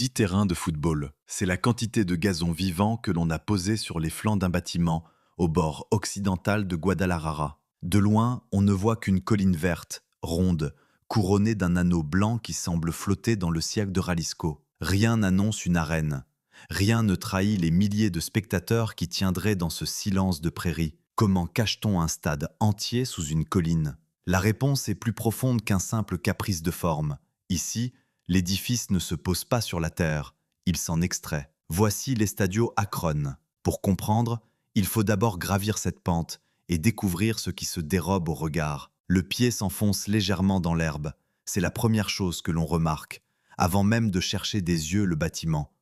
dit terrain de football, c'est la quantité de gazon vivant que l'on a posé sur les flancs d'un bâtiment au bord occidental de Guadalajara. De loin, on ne voit qu'une colline verte, ronde, couronnée d'un anneau blanc qui semble flotter dans le ciel de Jalisco. Rien n'annonce une arène. Rien ne trahit les milliers de spectateurs qui tiendraient dans ce silence de prairie. Comment cache-t-on un stade entier sous une colline? La réponse est plus profonde qu'un simple caprice de forme. Ici, l'édifice ne se pose pas sur la terre, il s'en extrait. Voici l'Estadio Akron. Pour comprendre, il faut d'abord gravir cette pente et découvrir ce qui se dérobe au regard. Le pied s'enfonce légèrement dans l'herbe. C'est la première chose que l'on remarque, avant même de chercher des yeux le bâtiment.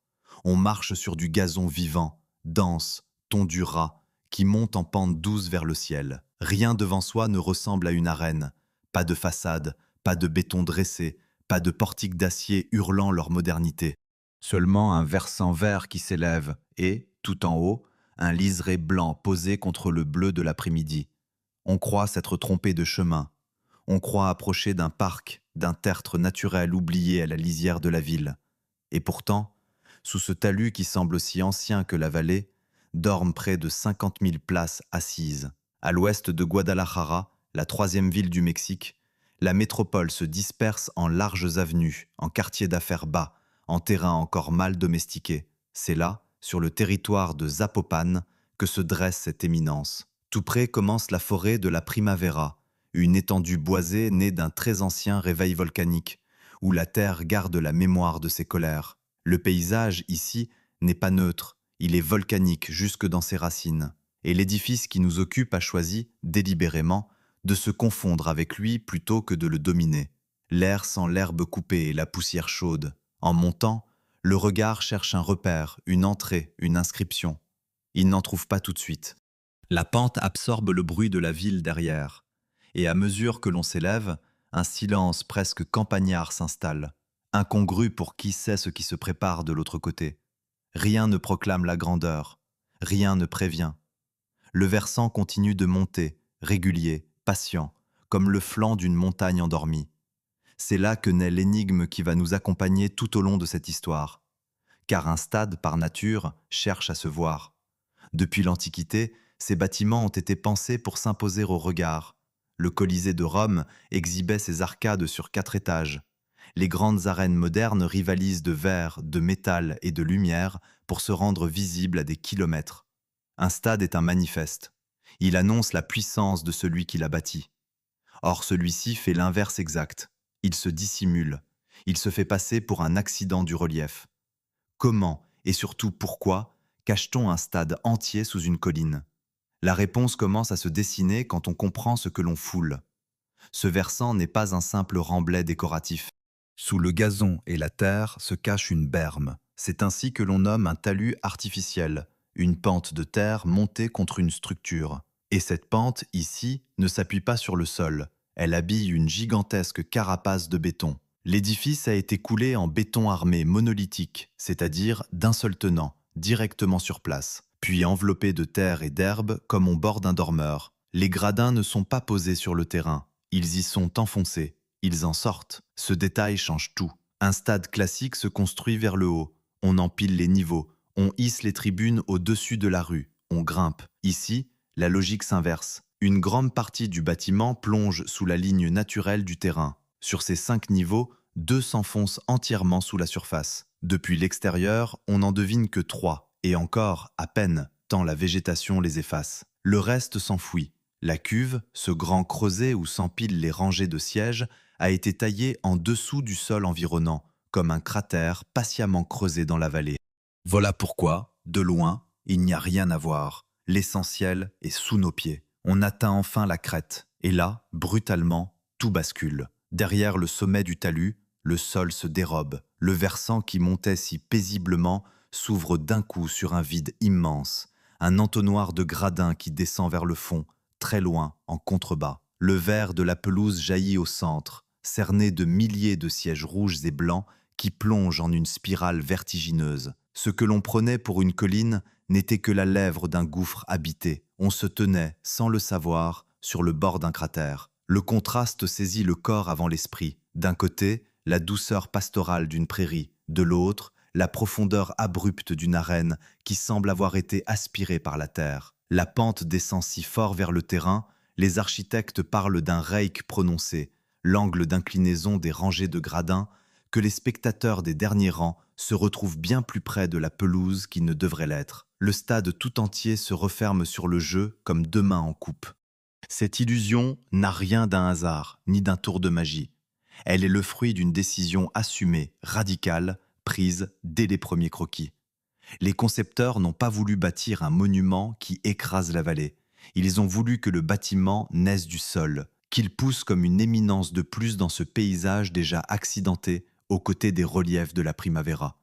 On marche sur du gazon vivant, dense, tondu ras, qui monte en pente douce vers le ciel. Rien devant soi ne ressemble à une arène. Pas de façade, pas de béton dressé, pas de portiques d'acier hurlant leur modernité. Seulement un versant vert qui s'élève et, tout en haut, un liseré blanc posé contre le bleu de l'après-midi. On croit s'être trompé de chemin. On croit approcher d'un parc, d'un tertre naturel oublié à la lisière de la ville. Et pourtant, sous ce talus qui semble aussi ancien que la vallée, dorment près de 50 000 places assises. À l'ouest de Guadalajara, la troisième ville du Mexique, la métropole se disperse en larges avenues, en quartiers d'affaires bas, en terrains encore mal domestiqués. C'est là, sur le territoire de Zapopan, que se dresse cette éminence. Tout près commence la forêt de la Primavera, une étendue boisée née d'un très ancien réveil volcanique, où la terre garde la mémoire de ses colères. Le paysage, ici, n'est pas neutre, il est volcanique jusque dans ses racines. Et l'édifice qui nous occupe a choisi, délibérément, de se confondre avec lui plutôt que de le dominer. L'air sent l'herbe coupée et la poussière chaude. En montant, le regard cherche un repère, une entrée, une inscription. Il n'en trouve pas tout de suite. La pente absorbe le bruit de la ville derrière. Et à mesure que l'on s'élève, un silence presque campagnard s'installe, incongru pour qui sait ce qui se prépare de l'autre côté. Rien ne proclame la grandeur, rien ne prévient. Le versant continue de monter, régulier, patient, comme le flanc d'une montagne endormie. C'est là que naît l'énigme qui va nous accompagner tout au long de cette histoire. Car un stade, par nature, cherche à se voir. Depuis l'Antiquité, ces bâtiments ont été pensés pour s'imposer au regard. Le Colisée de Rome exhibait ses arcades sur 4 étages. Les grandes arènes modernes rivalisent de verre, de métal et de lumière pour se rendre visibles à des kilomètres. Un stade est un manifeste. Il annonce la puissance de celui qui l'a bâti. Or, celui-ci fait l'inverse exact. Il se dissimule. Il se fait passer pour un accident du relief. Comment, et surtout pourquoi, cache-t-on un stade entier sous une colline? La réponse commence à se dessiner quand on comprend ce que l'on foule. Ce versant n'est pas un simple remblai décoratif. Sous le gazon et la terre se cache une berme. C'est ainsi que l'on nomme un talus artificiel, une pente de terre montée contre une structure. Et cette pente, ici, ne s'appuie pas sur le sol. Elle habille une gigantesque carapace de béton. L'édifice a été coulé en béton armé monolithique, c'est-à-dire d'un seul tenant, directement sur place, puis enveloppé de terre et d'herbe comme on borde un dormeur. Les gradins ne sont pas posés sur le terrain, ils y sont enfoncés, ils en sortent. Ce détail change tout. Un stade classique se construit vers le haut, on empile les niveaux, on hisse les tribunes au-dessus de la rue, on grimpe. Ici, la logique s'inverse. Une grande partie du bâtiment plonge sous la ligne naturelle du terrain. Sur ces 5 niveaux, 2 s'enfoncent entièrement sous la surface. Depuis l'extérieur, on n'en devine que 3, et encore, à peine, tant la végétation les efface. Le reste s'enfouit. La cuve, ce grand creuset où s'empilent les rangées de sièges, a été taillée en dessous du sol environnant, comme un cratère patiemment creusé dans la vallée. Voilà pourquoi, de loin, il n'y a rien à voir. L'essentiel est sous nos pieds. On atteint enfin la crête, et là, brutalement, tout bascule. Derrière le sommet du talus, le sol se dérobe. Le versant qui montait si paisiblement s'ouvre d'un coup sur un vide immense, un entonnoir de gradins qui descend vers le fond, très loin, en contrebas. Le vert de la pelouse jaillit au centre, cerné de milliers de sièges rouges et blancs qui plongent en une spirale vertigineuse. Ce que l'on prenait pour une colline n'était que la lèvre d'un gouffre habité. On se tenait, sans le savoir, sur le bord d'un cratère. Le contraste saisit le corps avant l'esprit. D'un côté, la douceur pastorale d'une prairie, de l'autre, la profondeur abrupte d'une arène qui semble avoir été aspirée par la terre. La pente descend si fort vers le terrain, les architectes parlent d'un reik prononcé, l'angle d'inclinaison des rangées de gradins, que les spectateurs des derniers rangs se retrouvent bien plus près de la pelouse qu'ils ne devraient l'être. Le stade tout entier se referme sur le jeu comme deux mains en coupe. Cette illusion n'a rien d'un hasard, ni d'un tour de magie. Elle est le fruit d'une décision assumée, radicale, prise dès les premiers croquis. Les concepteurs n'ont pas voulu bâtir un monument qui écrase la vallée. Ils ont voulu que le bâtiment naisse du sol, qu'il pousse comme une éminence de plus dans ce paysage déjà accidenté aux côtés des reliefs de la Primavera.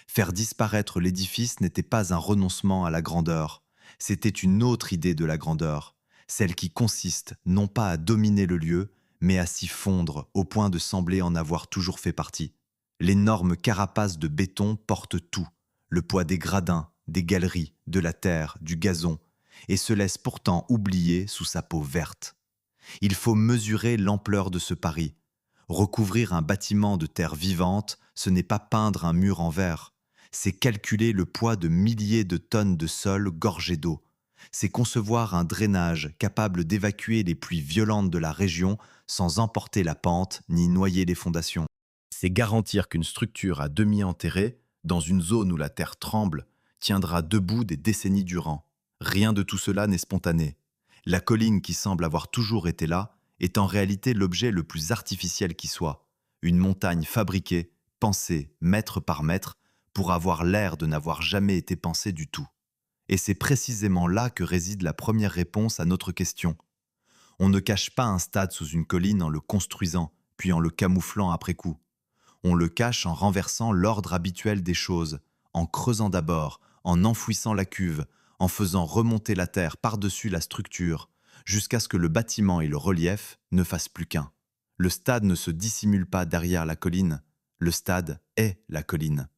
Faire disparaître l'édifice n'était pas un renoncement à la grandeur, c'était une autre idée de la grandeur, celle qui consiste non pas à dominer le lieu, mais à s'y fondre au point de sembler en avoir toujours fait partie. L'énorme carapace de béton porte tout, le poids des gradins, des galeries, de la terre, du gazon, et se laisse pourtant oublier sous sa peau verte. Il faut mesurer l'ampleur de ce pari. Recouvrir un bâtiment de terre vivante, ce n'est pas peindre un mur en verre, c'est calculer le poids de milliers de tonnes de sol gorgé d'eau. C'est concevoir un drainage capable d'évacuer les pluies violentes de la région sans emporter la pente ni noyer les fondations. C'est garantir qu'une structure à demi enterrée, dans une zone où la terre tremble, tiendra debout des décennies durant. Rien de tout cela n'est spontané. La colline qui semble avoir toujours été là est en réalité l'objet le plus artificiel qui soit. Une montagne fabriquée, pensée mètre par mètre, pour avoir l'air de n'avoir jamais été pensée du tout. Et c'est précisément là que réside la première réponse à notre question. On ne cache pas un stade sous une colline en le construisant, puis en le camouflant après coup. On le cache en renversant l'ordre habituel des choses, en creusant d'abord, en enfouissant la cuve, en faisant remonter la terre par-dessus la structure, jusqu'à ce que le bâtiment et le relief ne fassent plus qu'un. Le stade ne se dissimule pas derrière la colline, le stade est la colline.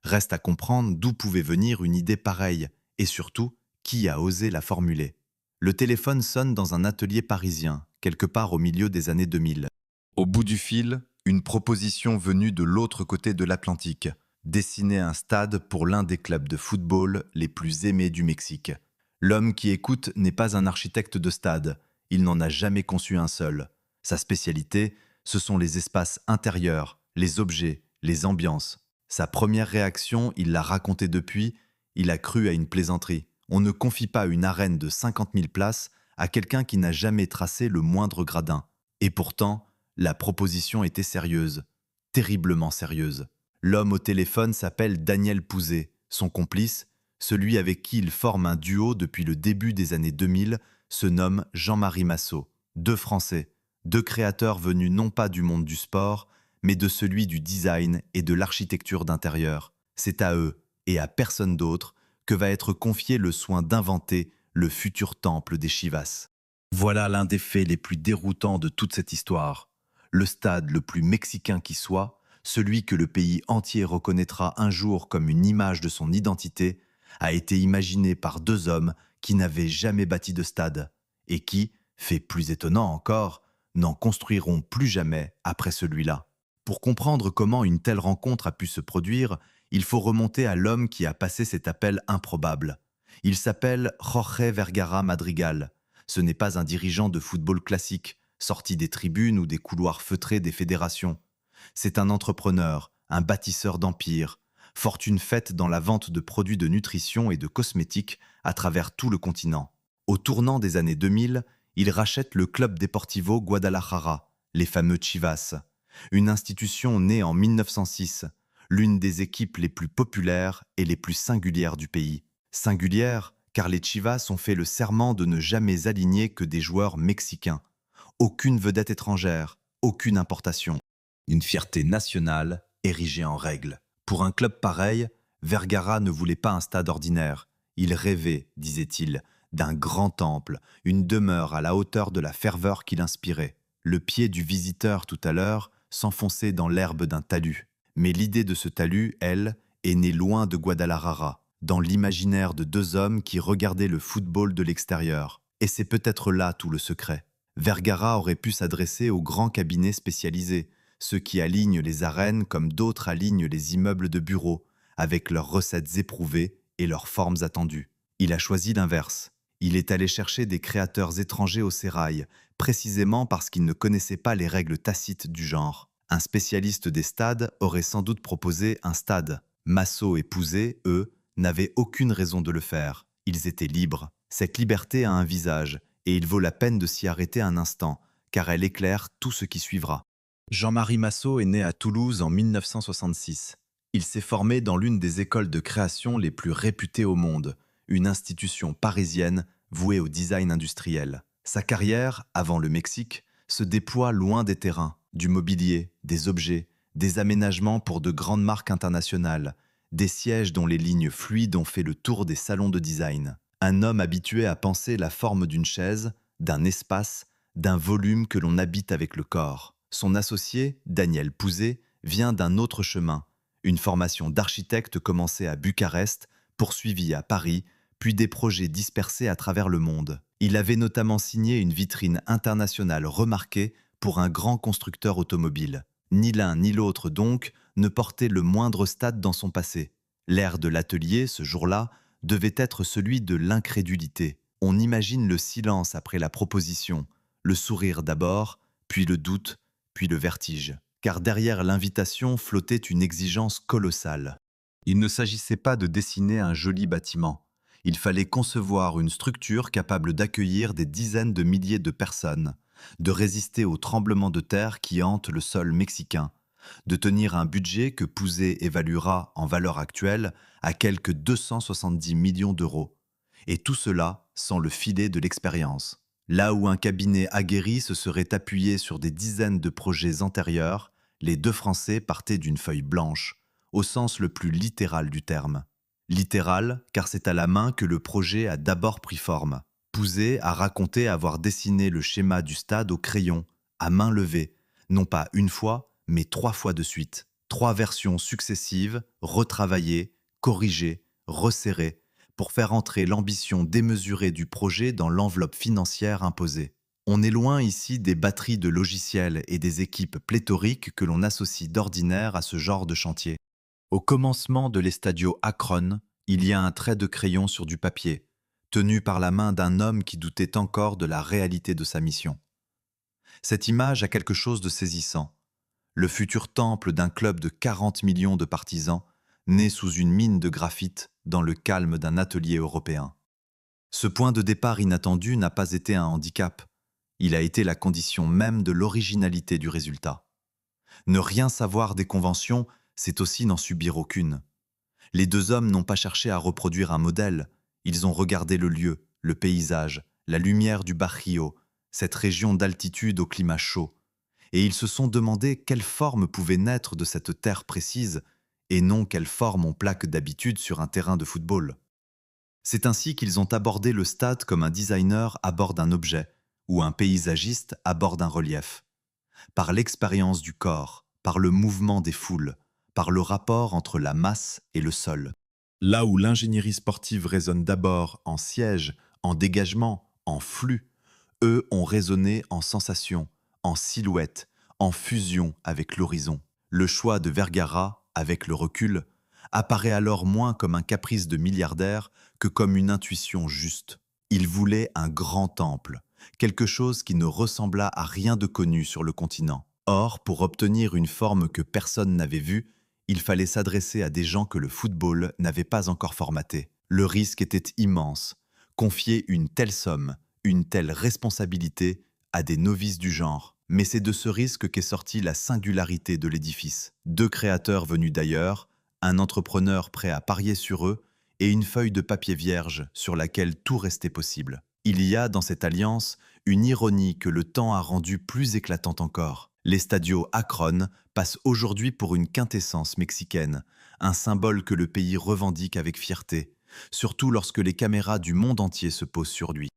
Reste à comprendre d'où pouvait venir une idée pareille, et surtout, qui a osé la formuler. Le téléphone sonne dans un atelier parisien, quelque part au milieu des années 2000. Au bout du fil, une proposition venue de l'autre côté de l'Atlantique, dessiner un stade pour l'un des clubs de football les plus aimés du Mexique. L'homme qui écoute n'est pas un architecte de stade, il n'en a jamais conçu un seul. Sa spécialité, ce sont les espaces intérieurs, les objets, les ambiances. Sa première réaction, il l'a racontée depuis, il a cru à une plaisanterie. On ne confie pas une arène de 50 000 places à quelqu'un qui n'a jamais tracé le moindre gradin. Et pourtant, la proposition était sérieuse, terriblement sérieuse. L'homme au téléphone s'appelle Daniel Pouzet. Son complice, celui avec qui il forme un duo depuis le début des années 2000, se nomme Jean-Marie Massot. Deux Français, deux créateurs venus non pas du monde du sport, mais de celui du design et de l'architecture d'intérieur. C'est à eux, et à personne d'autre, que va être confié le soin d'inventer le futur temple des Chivas. Voilà l'un des faits les plus déroutants de toute cette histoire. Le stade le plus mexicain qui soit, celui que le pays entier reconnaîtra un jour comme une image de son identité, a été imaginé par deux hommes qui n'avaient jamais bâti de stade et qui, fait plus étonnant encore, n'en construiront plus jamais après celui-là. Pour comprendre comment une telle rencontre a pu se produire, il faut remonter à l'homme qui a passé cet appel improbable. Il s'appelle Jorge Vergara Madrigal. Ce n'est pas un dirigeant de football classique, sorti des tribunes ou des couloirs feutrés des fédérations. C'est un entrepreneur, un bâtisseur d'empire, fortune faite dans la vente de produits de nutrition et de cosmétiques à travers tout le continent. Au tournant des années 2000, il rachète le Club Deportivo Guadalajara, les fameux Chivas, une institution née en 1906, l'une des équipes les plus populaires et les plus singulières du pays. Singulière, car les Chivas ont fait le serment de ne jamais aligner que des joueurs mexicains. Aucune vedette étrangère, aucune importation. Une fierté nationale érigée en règle. Pour un club pareil, Vergara ne voulait pas un stade ordinaire. Il rêvait, disait-il, d'un grand temple, une demeure à la hauteur de la ferveur qu'il inspirait. Le pied du visiteur tout à l'heure s'enfonçait dans l'herbe d'un talus. Mais l'idée de ce talus, elle, est née loin de Guadalajara, dans l'imaginaire de deux hommes qui regardaient le football de l'extérieur. Et c'est peut-être là tout le secret. Vergara aurait pu s'adresser aux grands cabinets spécialisés, ceux qui alignent les arènes comme d'autres alignent les immeubles de bureaux, avec leurs recettes éprouvées et leurs formes attendues. Il a choisi l'inverse. Il est allé chercher des créateurs étrangers au sérail, précisément parce qu'il ne connaissait pas les règles tacites du genre. Un spécialiste des stades aurait sans doute proposé un stade. Massot et Pouzet, eux, n'avaient aucune raison de le faire. Ils étaient libres. Cette liberté a un visage, et il vaut la peine de s'y arrêter un instant, car elle éclaire tout ce qui suivra. Jean-Marie Massot est né à Toulouse en 1966. Il s'est formé dans l'une des écoles de création les plus réputées au monde, une institution parisienne vouée au design industriel. Sa carrière, avant le Mexique, se déploie loin des terrains, du mobilier, des objets, des aménagements pour de grandes marques internationales, des sièges dont les lignes fluides ont fait le tour des salons de design. Un homme habitué à penser la forme d'une chaise, d'un espace, d'un volume que l'on habite avec le corps. Son associé, Daniel Pouzet, vient d'un autre chemin, une formation d'architecte commencée à Bucarest, poursuivie à Paris, puis des projets dispersés à travers le monde. Il avait notamment signé une vitrine internationale remarquée pour un grand constructeur automobile. Ni l'un ni l'autre donc ne portait le moindre stade dans son passé. L'air de l'atelier, ce jour-là, devait être celui de l'incrédulité. On imagine le silence après la proposition, le sourire d'abord, puis le doute, puis le vertige. Car derrière l'invitation flottait une exigence colossale. Il ne s'agissait pas de dessiner un joli bâtiment. Il fallait concevoir une structure capable d'accueillir des dizaines de milliers de personnes, de résister aux tremblements de terre qui hantent le sol mexicain, de tenir un budget que Pouzet évaluera en valeur actuelle à quelque 270 millions d'euros. Et tout cela sans le filet de l'expérience. Là où un cabinet aguerri se serait appuyé sur des dizaines de projets antérieurs, les deux Français partaient d'une feuille blanche, au sens le plus littéral du terme. Littéral, car c'est à la main que le projet a d'abord pris forme. Pouzet a raconté avoir dessiné le schéma du stade au crayon, à main levée, non pas une fois, mais 3 fois de suite. 3 versions successives, retravaillées, corrigées, resserrées, pour faire entrer l'ambition démesurée du projet dans l'enveloppe financière imposée. On est loin ici des batteries de logiciels et des équipes pléthoriques que l'on associe d'ordinaire à ce genre de chantier. Au commencement de l'Estadio Akron, il y a un trait de crayon sur du papier, tenu par la main d'un homme qui doutait encore de la réalité de sa mission. Cette image a quelque chose de saisissant. Le futur temple d'un club de 40 millions de partisans, né sous une mine de graphite dans le calme d'un atelier européen. Ce point de départ inattendu n'a pas été un handicap. Il a été la condition même de l'originalité du résultat. Ne rien savoir des conventions, c'est aussi n'en subir aucune. Les deux hommes n'ont pas cherché à reproduire un modèle, ils ont regardé le lieu, le paysage, la lumière du Bajío, cette région d'altitude au climat chaud, et ils se sont demandé quelle forme pouvait naître de cette terre précise, et non quelle forme on plaque d'habitude sur un terrain de football. C'est ainsi qu'ils ont abordé le stade comme un designer aborde un objet, ou un paysagiste aborde un relief. Par l'expérience du corps, par le mouvement des foules, par le rapport entre la masse et le sol. Là où l'ingénierie sportive résonne d'abord en siège, en dégagement, en flux, eux ont résonné en sensation, en silhouette, en fusion avec l'horizon. Le choix de Vergara, avec le recul, apparaît alors moins comme un caprice de milliardaire que comme une intuition juste. Il voulait un grand temple, quelque chose qui ne ressembla à rien de connu sur le continent. Or, pour obtenir une forme que personne n'avait vue, il fallait s'adresser à des gens que le football n'avait pas encore formatés. Le risque était immense. Confier une telle somme, une telle responsabilité à des novices du genre. Mais c'est de ce risque qu'est sortie la singularité de l'édifice. 2 créateurs venus d'ailleurs, un entrepreneur prêt à parier sur eux et une feuille de papier vierge sur laquelle tout restait possible. Il y a dans cette alliance une ironie que le temps a rendue plus éclatante encore. L'Estadio Akron passe aujourd'hui pour une quintessence mexicaine, un symbole que le pays revendique avec fierté, surtout lorsque les caméras du monde entier se posent sur lui.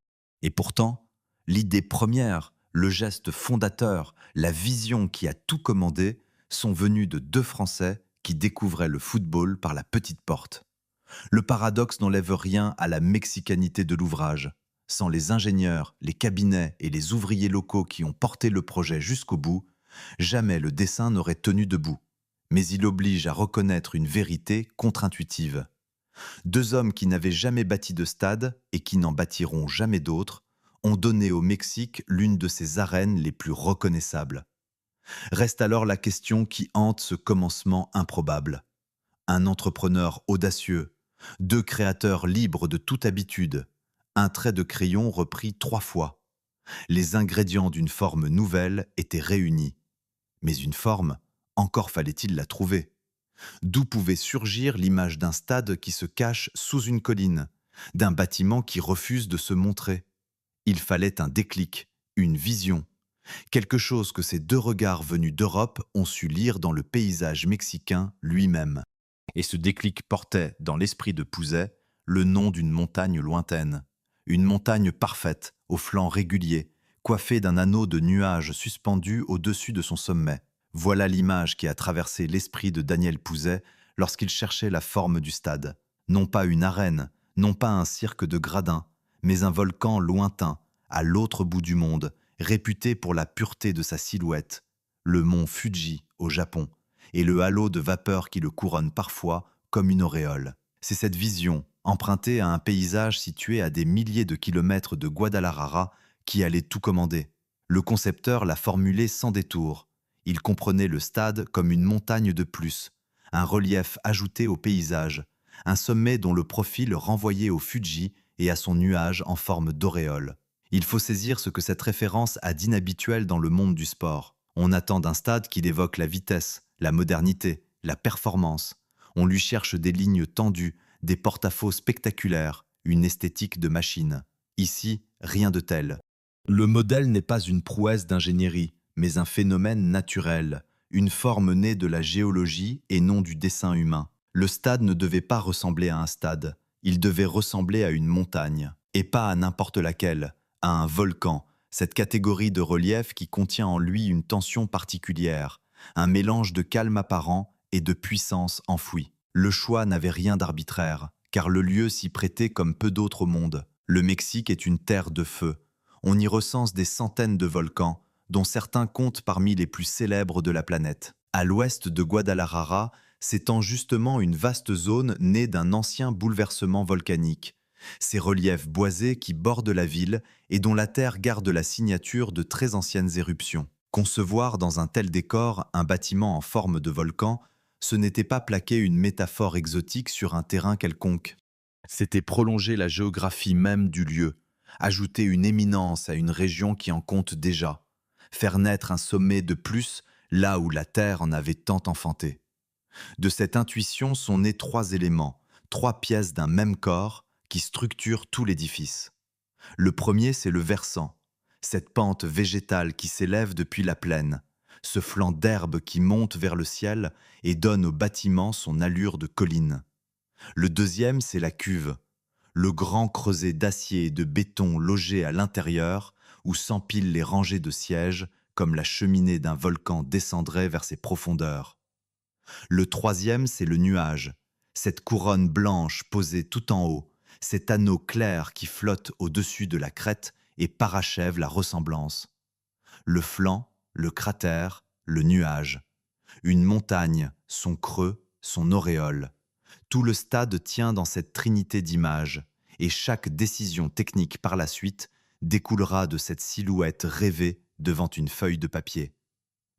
Et pourtant, l'idée première, le geste fondateur, la vision qui a tout commandé sont venus de 2 Français qui découvraient le football par la petite porte. Le paradoxe n'enlève rien à la mexicanité de l'ouvrage. Sans les ingénieurs, les cabinets et les ouvriers locaux qui ont porté le projet jusqu'au bout, jamais le dessin n'aurait tenu debout. mais il oblige à reconnaître une vérité contre-intuitive. Deux hommes qui n'avaient jamais bâti de stade et qui n'en bâtiront jamais d'autres ont donné au Mexique l'une de ses arènes les plus reconnaissables. Reste alors la question qui hante ce commencement improbable. Un entrepreneur audacieux, deux créateurs libres de toute habitude, un trait de crayon repris 3 fois. Les ingrédients d'une forme nouvelle étaient réunis. Mais une forme, encore fallait-il la trouver. D'où pouvait surgir l'image d'un stade qui se cache sous une colline, d'un bâtiment qui refuse de se montrer? Il fallait un déclic, une vision, quelque chose que ces deux regards venus d'Europe ont su lire dans le paysage mexicain lui-même. Et ce déclic portait, dans l'esprit de Pouzet, le nom d'une montagne lointaine. Une montagne parfaite, aux flancs réguliers, coiffée d'un anneau de nuages suspendus au-dessus de son sommet. Voilà l'image qui a traversé l'esprit de Daniel Pouzet lorsqu'il cherchait la forme du stade. Non pas une arène, non pas un cirque de gradins, mais un volcan lointain, à l'autre bout du monde, réputé pour la pureté de sa silhouette, le mont Fuji au Japon, et le halo de vapeur qui le couronne parfois comme une auréole. C'est cette vision, empruntée à un paysage situé à des milliers de kilomètres de Guadalajara, qui allait tout commander. Le concepteur l'a formulé sans détour. Il comprenait le stade comme une montagne de plus, un relief ajouté au paysage, un sommet dont le profil renvoyait au Fuji et à son nuage en forme d'auréole. Il faut saisir ce que cette référence a d'inhabituel dans le monde du sport. On attend d'un stade qu'il évoque la vitesse, la modernité, la performance. On lui cherche des lignes tendues, des porte-à-faux spectaculaires, une esthétique de machine. Ici, rien de tel. Le modèle n'est pas une prouesse d'ingénierie, mais un phénomène naturel, une forme née de la géologie et non du dessin humain. Le stade ne devait pas ressembler à un stade, il devait ressembler à une montagne, et pas à n'importe laquelle, à un volcan, cette catégorie de relief qui contient en lui une tension particulière, un mélange de calme apparent et de puissance enfouie. Le choix n'avait rien d'arbitraire, car le lieu s'y prêtait comme peu d'autres au monde. Le Mexique est une terre de feu. On y recense des centaines de volcans, dont certains comptent parmi les plus célèbres de la planète. À l'ouest de Guadalajara s'étend justement une vaste zone née d'un ancien bouleversement volcanique. Ces reliefs boisés qui bordent la ville et dont la terre garde la signature de très anciennes éruptions. Concevoir dans un tel décor un bâtiment en forme de volcan, ce n'était pas plaquer une métaphore exotique sur un terrain quelconque. C'était prolonger la géographie même du lieu, ajouter une éminence à une région qui en compte déjà, faire naître un sommet de plus là où la terre en avait tant enfanté. De cette intuition sont nés 3 éléments, 3 pièces d'un même corps qui structurent tout l'édifice. Le premier, c'est le versant, cette pente végétale qui s'élève depuis la plaine, ce flanc d'herbe qui monte vers le ciel et donne au bâtiment son allure de colline. Le deuxième, c'est la cuve, le grand creuset d'acier et de béton logé à l'intérieur où s'empilent les rangées de sièges comme la cheminée d'un volcan descendrait vers ses profondeurs. Le troisième, c'est le nuage, cette couronne blanche posée tout en haut, cet anneau clair qui flotte au-dessus de la crête et parachève la ressemblance. Le flanc, le cratère, le nuage. Une montagne, son creux, son auréole. Tout le stade tient dans cette trinité d'images, et chaque décision technique par la suite découlera de cette silhouette rêvée devant une feuille de papier.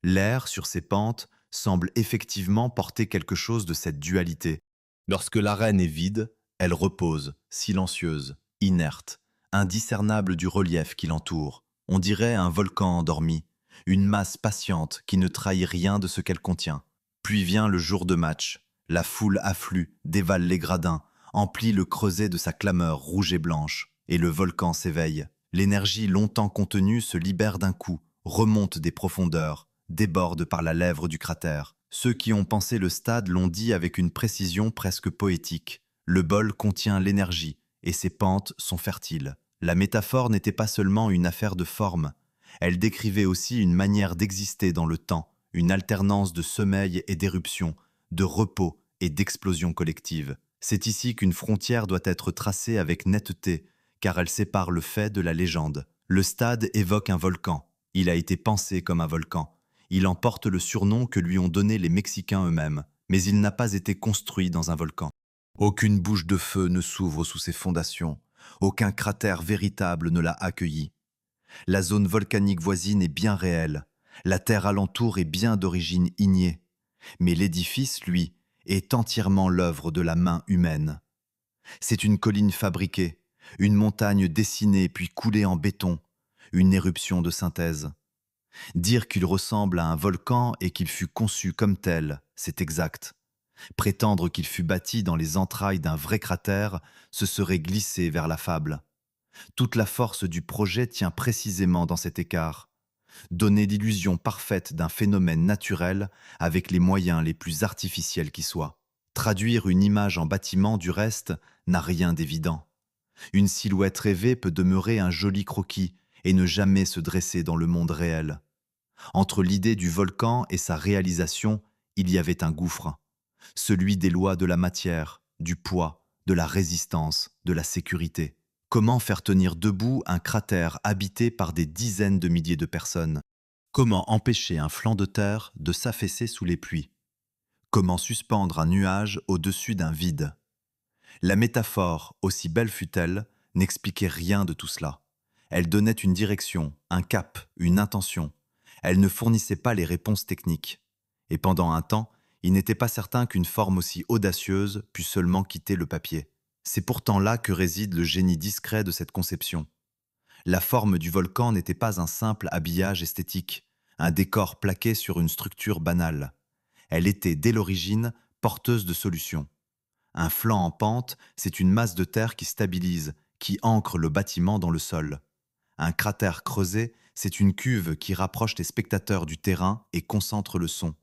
L'air, sur ces pentes, semble effectivement porter quelque chose de cette dualité. Lorsque l'arène est vide, elle repose, silencieuse, inerte, indiscernable du relief qui l'entoure. On dirait un volcan endormi, une masse patiente qui ne trahit rien de ce qu'elle contient. Puis vient le jour de match. La foule afflue, dévale les gradins, emplit le creuset de sa clameur rouge et blanche, et le volcan s'éveille. L'énergie longtemps contenue se libère d'un coup, remonte des profondeurs, déborde par la lèvre du cratère. Ceux qui ont pensé le stade l'ont dit avec une précision presque poétique. Le bol contient l'énergie, et ses pentes sont fertiles. La métaphore n'était pas seulement une affaire de forme, elle décrivait aussi une manière d'exister dans le temps, une alternance de sommeil et d'éruption, de repos et d'explosion collective. C'est ici qu'une frontière doit être tracée avec netteté, car elle sépare le fait de la légende. Le stade évoque un volcan. Il a été pensé comme un volcan. Il en porte le surnom que lui ont donné les Mexicains eux-mêmes, mais il n'a pas été construit dans un volcan. Aucune bouche de feu ne s'ouvre sous ses fondations, aucun cratère véritable ne l'a accueilli. La zone volcanique voisine est bien réelle, la terre alentour est bien d'origine ignée, mais l'édifice, lui, est entièrement l'œuvre de la main humaine. C'est une colline fabriquée, une montagne dessinée puis coulée en béton, une éruption de synthèse. Dire qu'il ressemble à un volcan et qu'il fut conçu comme tel, c'est exact. Prétendre qu'il fut bâti dans les entrailles d'un vrai cratère, ce serait glisser vers la fable. Toute la force du projet tient précisément dans cet écart. Donner l'illusion parfaite d'un phénomène naturel avec les moyens les plus artificiels qui soient. Traduire une image en bâtiment, du reste, n'a rien d'évident. Une silhouette rêvée peut demeurer un joli croquis et ne jamais se dresser dans le monde réel. Entre l'idée du volcan et sa réalisation, il y avait un gouffre. Celui des lois de la matière, du poids, de la résistance, de la sécurité. Comment faire tenir debout un cratère habité par des dizaines de milliers de personnes? Comment empêcher un flanc de terre de s'affaisser sous les pluies? Comment suspendre un nuage au-dessus d'un vide? La métaphore, aussi belle fût-elle, n'expliquait rien de tout cela. Elle donnait une direction, un cap, une intention. Elle ne fournissait pas les réponses techniques. Et pendant un temps, il n'était pas certain qu'une forme aussi audacieuse pût seulement quitter le papier. C'est pourtant là que réside le génie discret de cette conception. La forme du volcan n'était pas un simple habillage esthétique, un décor plaqué sur une structure banale. Elle était, dès l'origine, porteuse de solutions. Un flanc en pente, c'est une masse de terre qui stabilise, qui ancre le bâtiment dans le sol. Un cratère creusé, c'est une cuve qui rapproche les spectateurs du terrain et concentre le son.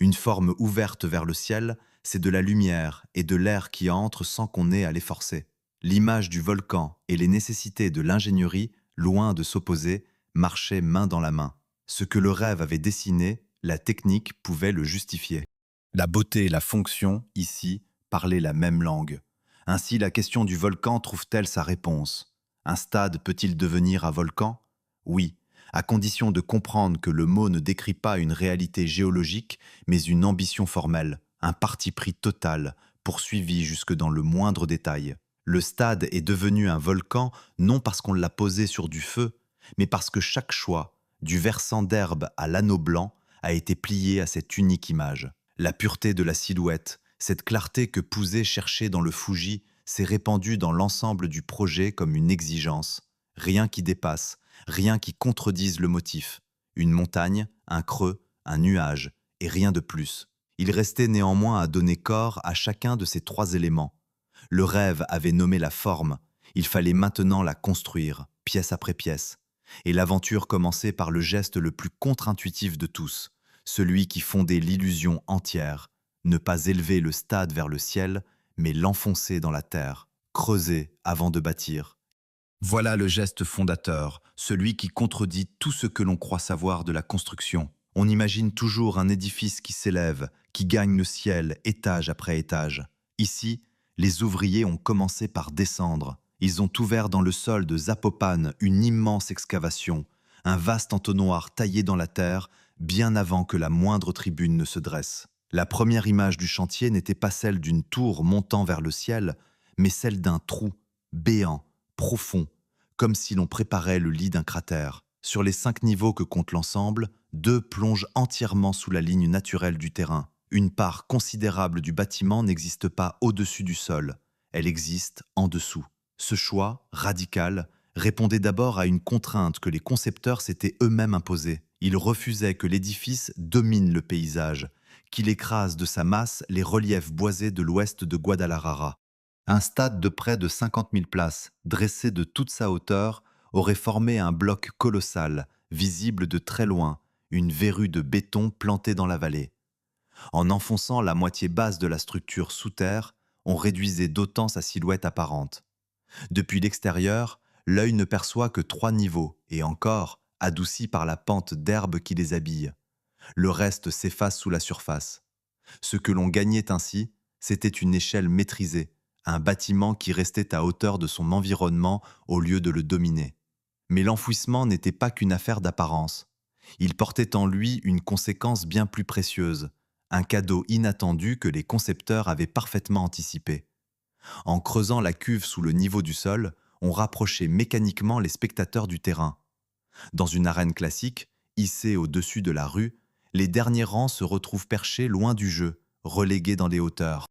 Une forme ouverte vers le ciel, c'est de la lumière et de l'air qui entrent sans qu'on ait à les forcer. L'image du volcan et les nécessités de l'ingénierie, loin de s'opposer, marchaient main dans la main. Ce que le rêve avait dessiné, la technique pouvait le justifier. La beauté et la fonction, ici, parlaient la même langue. Ainsi, la question du volcan trouve-t-elle sa réponse? Un stade peut-il devenir un volcan? Oui, à condition de comprendre que le mot ne décrit pas une réalité géologique, mais une ambition formelle, un parti pris total, poursuivi jusque dans le moindre détail. Le stade est devenu un volcan non parce qu'on l'a posé sur du feu, mais parce que chaque choix, du versant d'herbe à l'anneau blanc, a été plié à cette unique image. La pureté de la silhouette, cette clarté que Pouzet cherchait dans le Fouji, s'est répandue dans l'ensemble du projet comme une exigence. Rien qui dépasse, rien qui contredise le motif. Une montagne, un creux, un nuage, et rien de plus. Il restait néanmoins à donner corps à chacun de ces trois éléments. Le rêve avait nommé la forme, il fallait maintenant la construire, pièce après pièce. Et l'aventure commençait par le geste le plus contre-intuitif de tous, celui qui fondait l'illusion entière, ne pas élever le stade vers le ciel, mais l'enfoncer dans la terre, creuser avant de bâtir. Voilà le geste fondateur, celui qui contredit tout ce que l'on croit savoir de la construction. On imagine toujours un édifice qui s'élève, qui gagne le ciel, étage après étage. Ici, les ouvriers ont commencé par descendre. Ils ont ouvert dans le sol de Zakopane une immense excavation, un vaste entonnoir taillé dans la terre, bien avant que la moindre tribune ne se dresse. La première image du chantier n'était pas celle d'une tour montant vers le ciel, mais celle d'un trou, béant, profond, comme si l'on préparait le lit d'un cratère. Sur les 5 niveaux que compte l'ensemble, 2 plongent entièrement sous la ligne naturelle du terrain. Une part considérable du bâtiment n'existe pas au-dessus du sol, elle existe en dessous. Ce choix, radical, répondait d'abord à une contrainte que les concepteurs s'étaient eux-mêmes imposée. Ils refusaient que l'édifice domine le paysage, qu'il écrase de sa masse les reliefs boisés de l'ouest de Guadalajara. Un stade de près de 50 000 places, dressé de toute sa hauteur, aurait formé un bloc colossal, visible de très loin, une verrue de béton plantée dans la vallée. En enfonçant la moitié basse de la structure sous terre, on réduisait d'autant sa silhouette apparente. Depuis l'extérieur, l'œil ne perçoit que 3 niveaux, et encore, adoucis par la pente d'herbe qui les habille. Le reste s'efface sous la surface. Ce que l'on gagnait ainsi, c'était une échelle maîtrisée, un bâtiment qui restait à hauteur de son environnement au lieu de le dominer. Mais l'enfouissement n'était pas qu'une affaire d'apparence. Il portait en lui une conséquence bien plus précieuse, un cadeau inattendu que les concepteurs avaient parfaitement anticipé. En creusant la cuve sous le niveau du sol, on rapprochait mécaniquement les spectateurs du terrain. Dans une arène classique, hissée au-dessus de la rue, les derniers rangs se retrouvent perchés loin du jeu, relégués dans les hauteurs.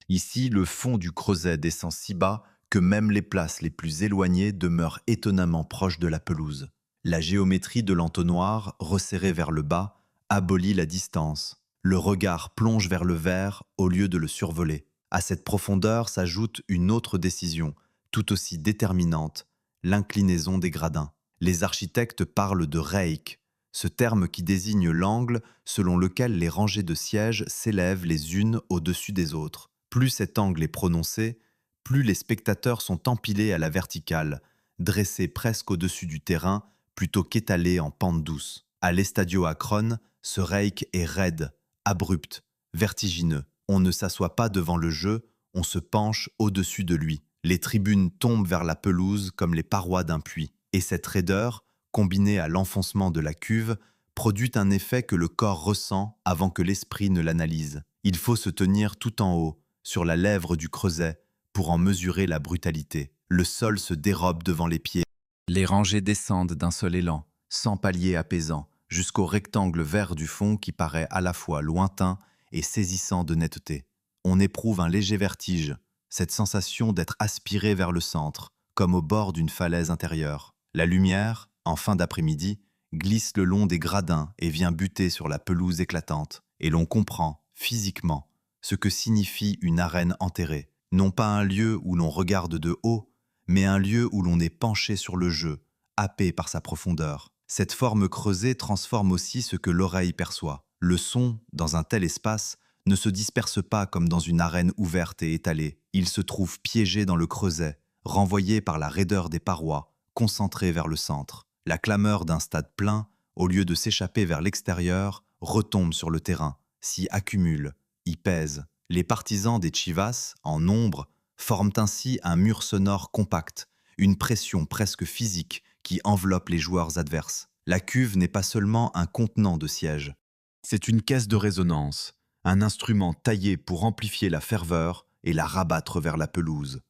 Ici, le fond du creuset descend si bas que même les places les plus éloignées demeurent étonnamment proches de la pelouse. La géométrie de l'entonnoir, resserrée vers le bas, abolit la distance. Le regard plonge vers le vert au lieu de le survoler. À cette profondeur s'ajoute une autre décision, tout aussi déterminante, l'inclinaison des gradins. Les architectes parlent de reik, ce terme qui désigne l'angle selon lequel les rangées de sièges s'élèvent les unes au-dessus des autres. Plus cet angle est prononcé, plus les spectateurs sont empilés à la verticale, dressés presque au-dessus du terrain plutôt qu'étalés en pente douce. À l'Estadio Akron, ce reik est raide, abrupt, vertigineux. On ne s'assoit pas devant le jeu, on se penche au-dessus de lui. Les tribunes tombent vers la pelouse comme les parois d'un puits. Et cette raideur, combinée à l'enfoncement de la cuve, produit un effet que le corps ressent avant que l'esprit ne l'analyse. Il faut se tenir tout en haut, sur la lèvre du creuset, pour en mesurer la brutalité. Le sol se dérobe devant les pieds. Les rangées descendent d'un seul élan, sans palier apaisant, jusqu'au rectangle vert du fond qui paraît à la fois lointain et saisissant de netteté. On éprouve un léger vertige, cette sensation d'être aspiré vers le centre, comme au bord d'une falaise intérieure. La lumière, en fin d'après-midi, glisse le long des gradins et vient buter sur la pelouse éclatante. Et l'on comprend, physiquement, ce que signifie une arène enterrée. Non pas un lieu où l'on regarde de haut, mais un lieu où l'on est penché sur le jeu, happé par sa profondeur. Cette forme creusée transforme aussi ce que l'oreille perçoit. Le son, dans un tel espace, ne se disperse pas comme dans une arène ouverte et étalée. Il se trouve piégé dans le creuset, renvoyé par la raideur des parois, concentré vers le centre. La clameur d'un stade plein, au lieu de s'échapper vers l'extérieur, retombe sur le terrain, s'y accumule, y pèse. Les partisans des Chivas, en nombre, forment ainsi un mur sonore compact, une pression presque physique qui enveloppe les joueurs adverses. La cuve n'est pas seulement un contenant de sièges. C'est une caisse de résonance, un instrument taillé pour amplifier la ferveur et la rabattre vers la pelouse.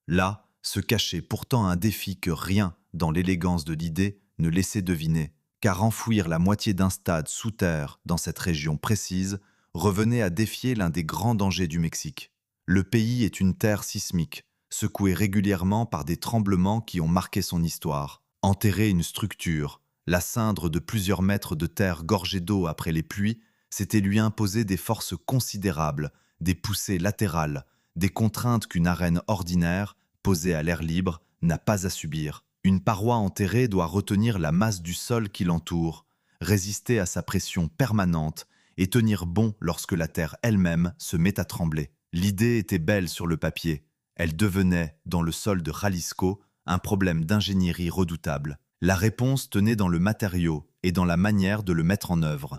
Là se cachait pourtant un défi que rien, dans l'élégance de l'idée, ne laissait deviner, car enfouir la moitié d'un stade sous terre dans cette région précise revenait à défier l'un des grands dangers du Mexique. Le pays est une terre sismique, secouée régulièrement par des tremblements qui ont marqué son histoire. Enterrer une structure, la cindre de plusieurs mètres de terre gorgée d'eau après les pluies, c'était lui imposer des forces considérables, des poussées latérales, des contraintes qu'une arène ordinaire, posée à l'air libre, n'a pas à subir. Une paroi enterrée doit retenir la masse du sol qui l'entoure, résister à sa pression permanente et tenir bon lorsque la terre elle-même se met à trembler. L'idée était belle sur le papier. Elle devenait, dans le sol de Jalisco, un problème d'ingénierie redoutable. La réponse tenait dans le matériau et dans la manière de le mettre en œuvre.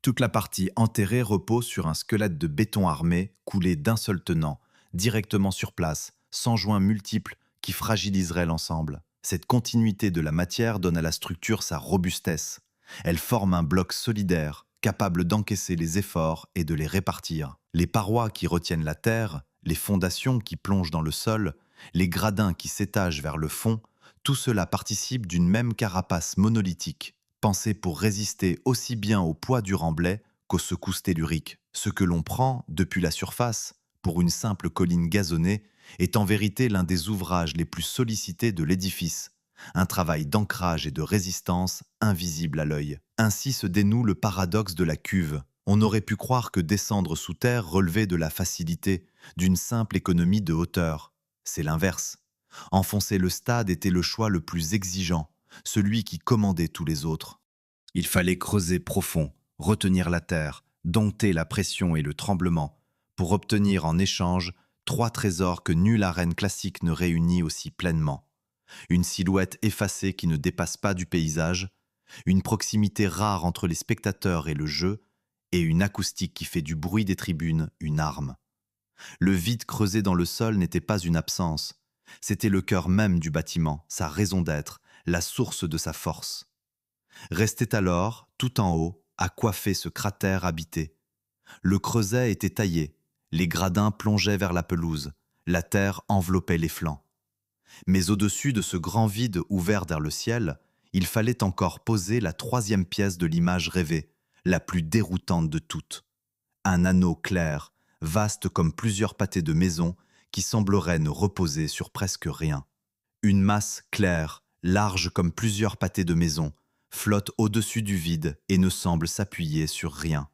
Toute la partie enterrée repose sur un squelette de béton armé coulé d'un seul tenant, directement sur place, sans joints multiples qui fragiliseraient l'ensemble. Cette continuité de la matière donne à la structure sa robustesse. Elle forme un bloc solidaire, capable d'encaisser les efforts et de les répartir. Les parois qui retiennent la terre, les fondations qui plongent dans le sol, les gradins qui s'étagent vers le fond, tout cela participe d'une même carapace monolithique, pensée pour résister aussi bien au poids du remblai qu'aux secousses telluriques. Ce que l'on prend, depuis la surface, pour une simple colline gazonnée, est en vérité l'un des ouvrages les plus sollicités de l'édifice, un travail d'ancrage et de résistance invisible à l'œil. Ainsi se dénoue le paradoxe de la cuve. On aurait pu croire que descendre sous terre relevait de la facilité, d'une simple économie de hauteur. C'est l'inverse. Enfoncer le stade était le choix le plus exigeant, celui qui commandait tous les autres. Il fallait creuser profond, retenir la terre, dompter la pression et le tremblement, pour obtenir en échange 3 trésors que nulle arène classique ne réunit aussi pleinement. Une silhouette effacée qui ne dépasse pas du paysage, une proximité rare entre les spectateurs et le jeu, et une acoustique qui fait du bruit des tribunes une arme. Le vide creusé dans le sol n'était pas une absence, c'était le cœur même du bâtiment, sa raison d'être, la source de sa force. Restait alors, tout en haut, a coiffé ce cratère habité. Le creuset était taillé, les gradins plongeaient vers la pelouse, la terre enveloppait les flancs. Mais au-dessus de ce grand vide ouvert vers le ciel, il fallait encore poser la troisième pièce de l'image rêvée, la plus déroutante de toutes. Un anneau clair, vaste comme plusieurs pâtés de maison, qui semblerait ne reposer sur presque rien. Une masse claire, large comme plusieurs pâtés de maison, flotte au-dessus du vide et ne semble s'appuyer sur rien.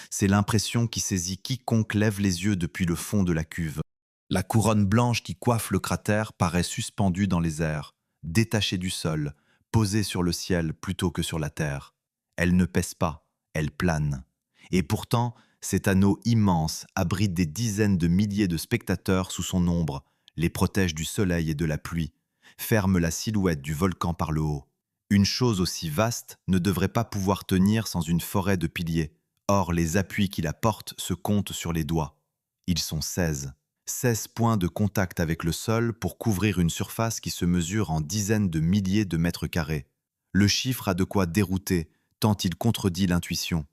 C'est l'impression qui saisit quiconque lève les yeux depuis le fond de la cuve. La couronne blanche qui coiffe le cratère paraît suspendue dans les airs, détachée du sol, posée sur le ciel plutôt que sur la terre. Elle ne pèse pas, elle plane. Et pourtant, cet anneau immense abrite des dizaines de milliers de spectateurs sous son ombre, les protège du soleil et de la pluie, ferme la silhouette du volcan par le haut. Une chose aussi vaste ne devrait pas pouvoir tenir sans une forêt de piliers. Or, les appuis qui la portent se comptent sur les doigts. Ils sont 16. 16 points de contact avec le sol pour couvrir une surface qui se mesure en dizaines de milliers de mètres carrés. Le chiffre a de quoi dérouter, tant il contredit l'intuition.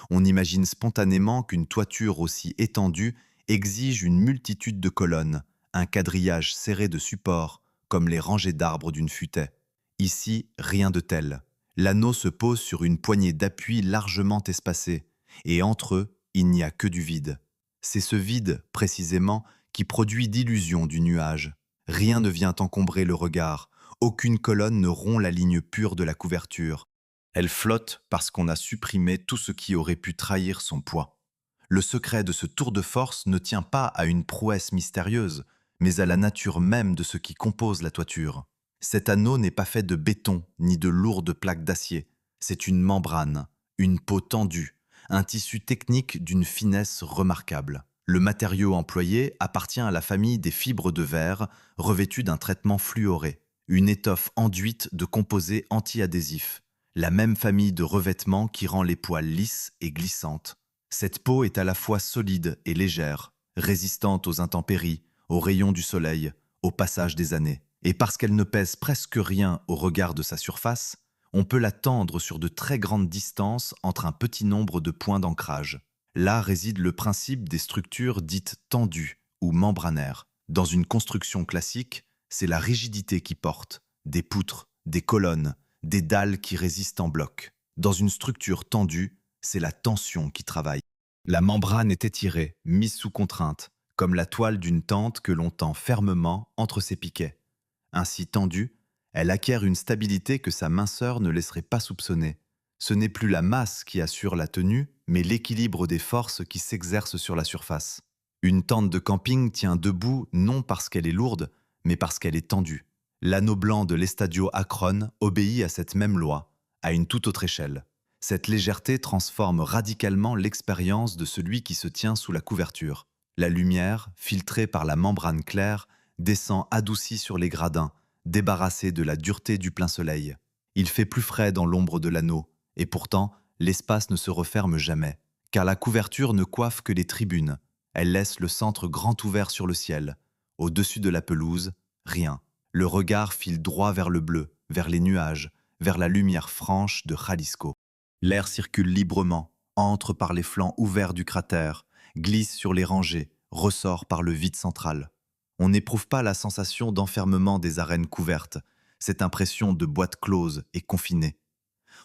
On imagine spontanément qu'une toiture aussi étendue exige une multitude de colonnes, un quadrillage serré de supports, comme les rangées d'arbres d'une futaie. Ici, rien de tel. L'anneau se pose sur une poignée d'appuis largement espacés, et entre eux, il n'y a que du vide. C'est ce vide, précisément, qui produit d'illusions du nuage. Rien ne vient encombrer le regard, aucune colonne ne rompt la ligne pure de la couverture. Elle flotte parce qu'on a supprimé tout ce qui aurait pu trahir son poids. Le secret de ce tour de force ne tient pas à une prouesse mystérieuse, mais à la nature même de ce qui compose la toiture. Cet anneau n'est pas fait de béton ni de lourdes plaques d'acier. C'est une membrane, une peau tendue, un tissu technique d'une finesse remarquable. Le matériau employé appartient à la famille des fibres de verre revêtues d'un traitement fluoré, une étoffe enduite de composés anti-adhésifs, la même famille de revêtements qui rend les poils lisses et glissantes. Cette peau est à la fois solide et légère, résistante aux intempéries, aux rayons du soleil, au passage des années. Et parce qu'elle ne pèse presque rien au regard de sa surface, on peut la tendre sur de très grandes distances entre un petit nombre de points d'ancrage. Là réside le principe des structures dites tendues ou membranaires. Dans une construction classique, c'est la rigidité qui porte, des poutres, des colonnes, des dalles qui résistent en bloc. Dans une structure tendue, c'est la tension qui travaille. La membrane est étirée, mise sous contrainte, comme la toile d'une tente que l'on tend fermement entre ses piquets. Ainsi tendue, elle acquiert une stabilité que sa minceur ne laisserait pas soupçonner. Ce n'est plus la masse qui assure la tenue, mais l'équilibre des forces qui s'exercent sur la surface. Une tente de camping tient debout non parce qu'elle est lourde, mais parce qu'elle est tendue. L'anneau blanc de l'Estadio Akron obéit à cette même loi, à une toute autre échelle. Cette légèreté transforme radicalement l'expérience de celui qui se tient sous la couverture. La lumière, filtrée par la membrane claire, descend adoucie sur les gradins, débarrassée de la dureté du plein soleil. Il fait plus frais dans l'ombre de l'anneau, et pourtant, l'espace ne se referme jamais, car la couverture ne coiffe que les tribunes. Elle laisse le centre grand ouvert sur le ciel. Au-dessus de la pelouse, rien. Le regard file droit vers le bleu, vers les nuages, vers la lumière franche de Jalisco. L'air circule librement, entre par les flancs ouverts du cratère, glisse sur les rangées, ressort par le vide central. On n'éprouve pas la sensation d'enfermement des arènes couvertes, cette impression de boîte close et confinée.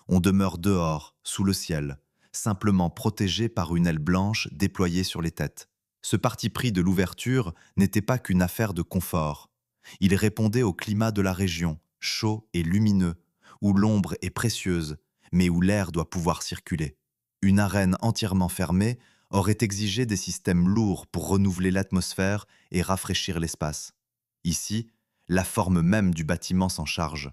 On demeure dehors, sous le ciel, simplement protégé par une aile blanche déployée sur les têtes. Ce parti pris de l'ouverture n'était pas qu'une affaire de confort. Il répondait au climat de la région, chaud et lumineux, où l'ombre est précieuse, mais où l'air doit pouvoir circuler. Une arène entièrement fermée aurait exigé des systèmes lourds pour renouveler l'atmosphère et rafraîchir l'espace. Ici, la forme même du bâtiment s'en charge.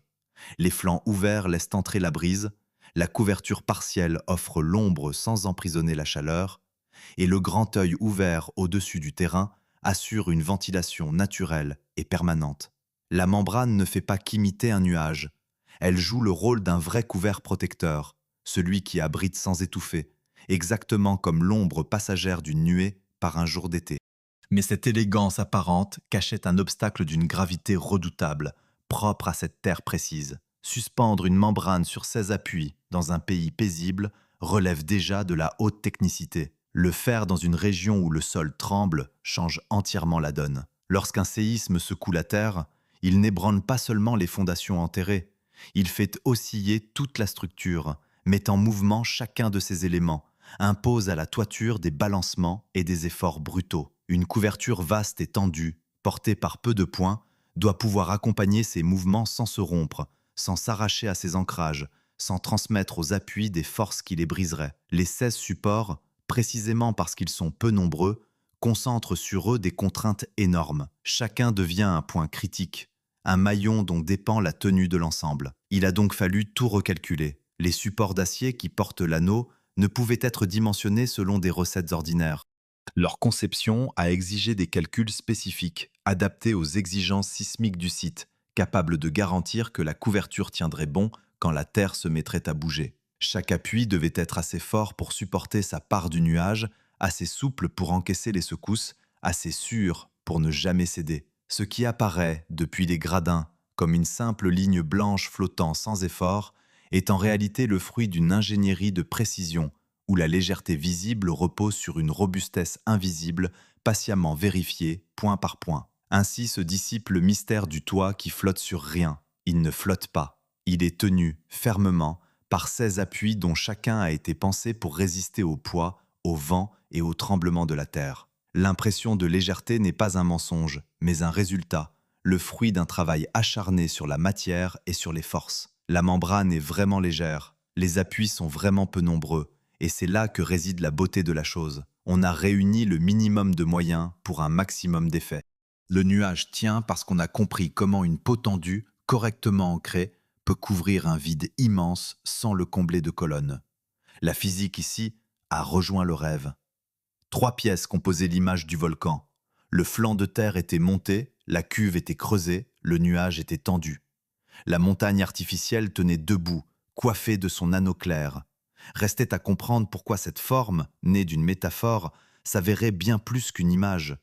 Les flancs ouverts laissent entrer la brise, la couverture partielle offre l'ombre sans emprisonner la chaleur, et le grand œil ouvert au-dessus du terrain assure une ventilation naturelle et permanente. La membrane ne fait pas qu'imiter un nuage. Elle joue le rôle d'un vrai couvert protecteur, celui qui abrite sans étouffer, exactement comme l'ombre passagère d'une nuée par un jour d'été. Mais cette élégance apparente cachait un obstacle d'une gravité redoutable, propre à cette terre précise. Suspendre une membrane sur 16 appuis dans un pays paisible relève déjà de la haute technicité. Le faire dans une région où le sol tremble change entièrement la donne. Lorsqu'un séisme secoue la terre, il n'ébranle pas seulement les fondations enterrées, il fait osciller toute la structure, met en mouvement chacun de ses éléments, impose à la toiture des balancements et des efforts brutaux. Une couverture vaste et tendue, portée par peu de points, doit pouvoir accompagner ces mouvements sans se rompre, sans s'arracher à ses ancrages, sans transmettre aux appuis des forces qui les briseraient. Les 16 supports, précisément parce qu'ils sont peu nombreux, concentrent sur eux des contraintes énormes. Chacun devient un point critique, un maillon dont dépend la tenue de l'ensemble. Il a donc fallu tout recalculer. Les supports d'acier qui portent l'anneau ne pouvaient être dimensionnés selon des recettes ordinaires. Leur conception a exigé des calculs spécifiques, adaptés aux exigences sismiques du site, capables de garantir que la couverture tiendrait bon quand la terre se mettrait à bouger. Chaque appui devait être assez fort pour supporter sa part du nuage, assez souple pour encaisser les secousses, assez sûr pour ne jamais céder. Ce qui apparaît, depuis les gradins, comme une simple ligne blanche flottant sans effort, est en réalité le fruit d'une ingénierie de précision, où la légèreté visible repose sur une robustesse invisible, patiemment vérifiée, point par point. Ainsi se dissipe le mystère du toit qui flotte sur rien. Il ne flotte pas. Il est tenu, fermement, par 16 appuis dont chacun a été pensé pour résister au poids, au vent et au tremblement de la terre. L'impression de légèreté n'est pas un mensonge, mais un résultat, le fruit d'un travail acharné sur la matière et sur les forces. La membrane est vraiment légère, les appuis sont vraiment peu nombreux, et c'est là que réside la beauté de la chose. On a réuni le minimum de moyens pour un maximum d'effets. Le nuage tient parce qu'on a compris comment une peau tendue, correctement ancrée, peut couvrir un vide immense sans le combler de colonnes. La physique ici a rejoint le rêve. 3 pièces composaient l'image du volcan. Le flanc de terre était monté, la cuve était creusée, le nuage était tendu. La montagne artificielle tenait debout, coiffée de son anneau clair. Restait à comprendre pourquoi cette forme, née d'une métaphore, s'avérait bien plus qu'une image.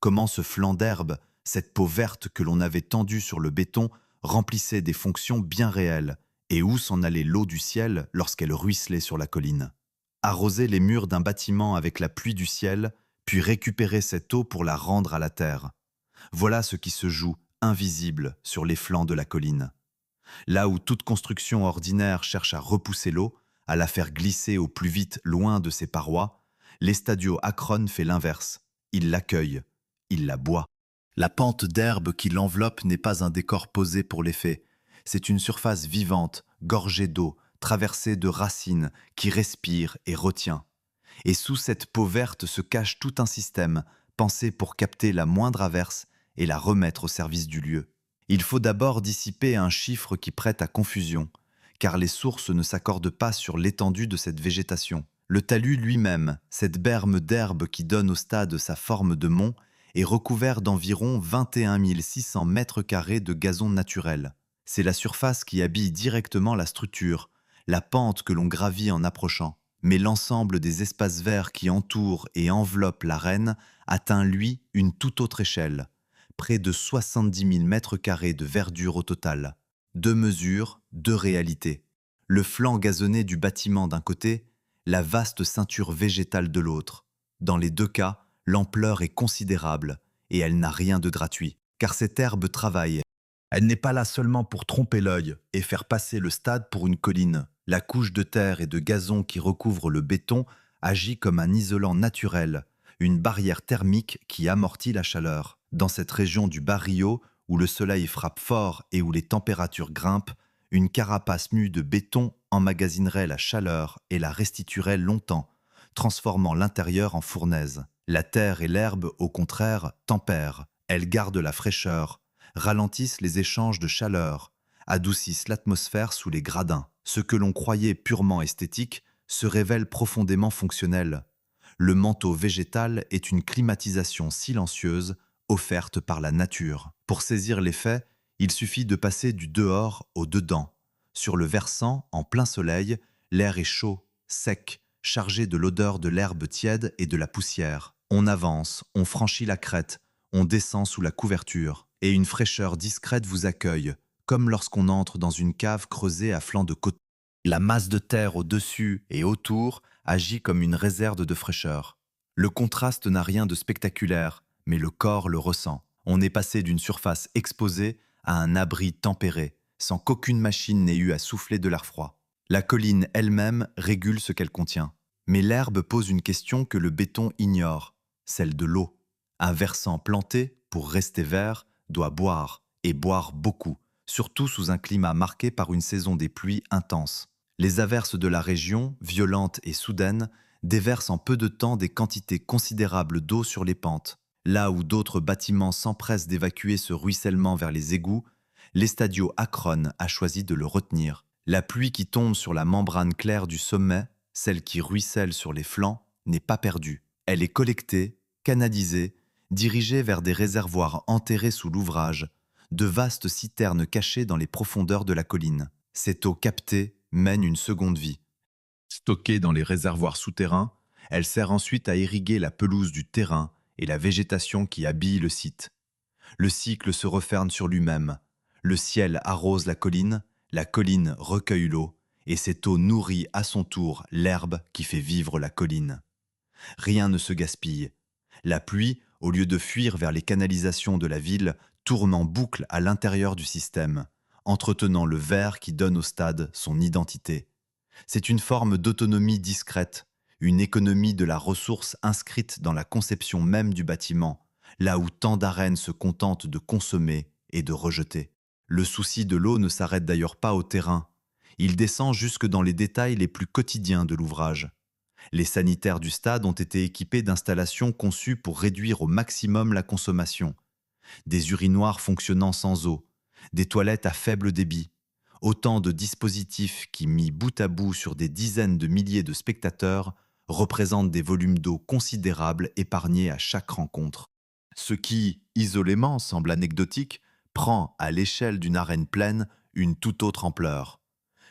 Comment ce flanc d'herbe, cette peau verte que l'on avait tendue sur le béton, remplissait des fonctions bien réelles, et où s'en allait l'eau du ciel lorsqu'elle ruisselait sur la colline. Arroser les murs d'un bâtiment avec la pluie du ciel, puis récupérer cette eau pour la rendre à la terre. Voilà ce qui se joue, invisible, sur les flancs de la colline. Là où toute construction ordinaire cherche à repousser l'eau, à la faire glisser au plus vite loin de ses parois, l'Estadio Akron fait l'inverse. Il l'accueille, il la boit. La pente d'herbe qui l'enveloppe n'est pas un décor posé pour l'effet. C'est une surface vivante, gorgée d'eau, traversée de racines, qui respire et retient. Et sous cette peau verte se cache tout un système, pensé pour capter la moindre averse et la remettre au service du lieu. Il faut d'abord dissiper un chiffre qui prête à confusion, car les sources ne s'accordent pas sur l'étendue de cette végétation. Le talus lui-même, cette berme d'herbe qui donne au stade sa forme de mont, est recouvert d'environ 21 600 mètres carrés de gazon naturel. C'est la surface qui habille directement la structure, la pente que l'on gravit en approchant. Mais l'ensemble des espaces verts qui entourent et enveloppent l'arène atteint, lui, une toute autre échelle. Près de 70 000 mètres carrés de verdure au total. 2 mesures, 2 réalités. Le flanc gazonné du bâtiment d'un côté, la vaste ceinture végétale de l'autre. Dans les 2 cas, l'ampleur est considérable et elle n'a rien de gratuit. Car cette herbe travaille. Elle n'est pas là seulement pour tromper l'œil et faire passer le stade pour une colline. La couche de terre et de gazon qui recouvre le béton agit comme un isolant naturel, une barrière thermique qui amortit la chaleur. Dans cette région du Bas-Rio, où le soleil frappe fort et où les températures grimpent, une carapace mue de béton emmagasinerait la chaleur et la restituerait longtemps, transformant l'intérieur en fournaise. La terre et l'herbe, au contraire, tempèrent. Elles gardent la fraîcheur, ralentissent les échanges de chaleur, adoucissent l'atmosphère sous les gradins. Ce que l'on croyait purement esthétique se révèle profondément fonctionnel. Le manteau végétal est une climatisation silencieuse offerte par la nature. Pour saisir l'effet, il suffit de passer du dehors au dedans. Sur le versant, en plein soleil, l'air est chaud, sec, chargé de l'odeur de l'herbe tiède et de la poussière. On avance, on franchit la crête, on descend sous la couverture, et une fraîcheur discrète vous accueille, comme lorsqu'on entre dans une cave creusée à flanc de côte. La masse de terre au-dessus et autour agit comme une réserve de fraîcheur. Le contraste n'a rien de spectaculaire, mais le corps le ressent. On est passé d'une surface exposée à un abri tempéré, sans qu'aucune machine n'ait eu à souffler de l'air froid. La colline elle-même régule ce qu'elle contient. Mais l'herbe pose une question que le béton ignore, celle de l'eau. Un versant planté, pour rester vert, doit boire, et boire beaucoup, surtout sous un climat marqué par une saison des pluies intenses. Les averses de la région, violentes et soudaines, déversent en peu de temps des quantités considérables d'eau sur les pentes. Là où d'autres bâtiments s'empressent d'évacuer ce ruissellement vers les égouts, l'Estadio Akron a choisi de le retenir. La pluie qui tombe sur la membrane claire du sommet, celle qui ruisselle sur les flancs, n'est pas perdue. Elle est collectée, canalisée, dirigée vers des réservoirs enterrés sous l'ouvrage, de vastes citernes cachées dans les profondeurs de la colline. Cette eau captée mène une seconde vie. Stockée dans les réservoirs souterrains, elle sert ensuite à irriguer la pelouse du terrain et la végétation qui habille le site. Le cycle se referme sur lui-même. Le ciel arrose la colline recueille l'eau, et cette eau nourrit à son tour l'herbe qui fait vivre la colline. Rien ne se gaspille. La pluie, au lieu de fuir vers les canalisations de la ville, tourne en boucle à l'intérieur du système, entretenant le verre qui donne au stade son identité. C'est une forme d'autonomie discrète, une économie de la ressource inscrite dans la conception même du bâtiment, là où tant d'arènes se contentent de consommer et de rejeter. Le souci de l'eau ne s'arrête d'ailleurs pas au terrain. Il descend jusque dans les détails les plus quotidiens de l'ouvrage. Les sanitaires du stade ont été équipés d'installations conçues pour réduire au maximum la consommation. Des urinoirs fonctionnant sans eau, des toilettes à faible débit, autant de dispositifs qui, mis bout à bout sur des dizaines de milliers de spectateurs, représentent des volumes d'eau considérables épargnés à chaque rencontre. Ce qui, isolément, semble anecdotique, prend, à l'échelle d'une arène pleine, une toute autre ampleur.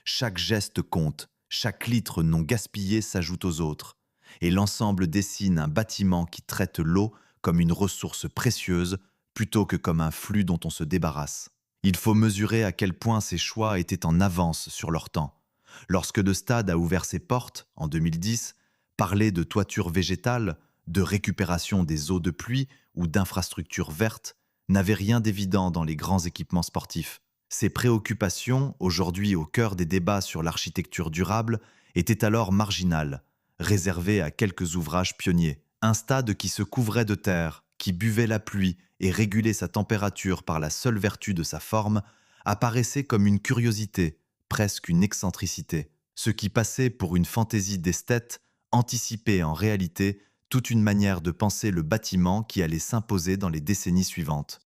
Chaque geste compte, chaque litre non gaspillé s'ajoute aux autres, et l'ensemble dessine un bâtiment qui traite l'eau comme une ressource précieuse plutôt que comme un flux dont on se débarrasse. Il faut mesurer à quel point ces choix étaient en avance sur leur temps. Lorsque le stade a ouvert ses portes, en 2010, parler de toiture végétale, de récupération des eaux de pluie ou d'infrastructures vertes n'avait rien d'évident dans les grands équipements sportifs. Ces préoccupations, aujourd'hui au cœur des débats sur l'architecture durable, étaient alors marginales, réservées à quelques ouvrages pionniers. Un stade qui se couvrait de terre, qui buvait la pluie et régulait sa température par la seule vertu de sa forme, apparaissait comme une curiosité, presque une excentricité. Ce qui passait pour une fantaisie d'esthète anticipait en réalité toute une manière de penser le bâtiment qui allait s'imposer dans les décennies suivantes.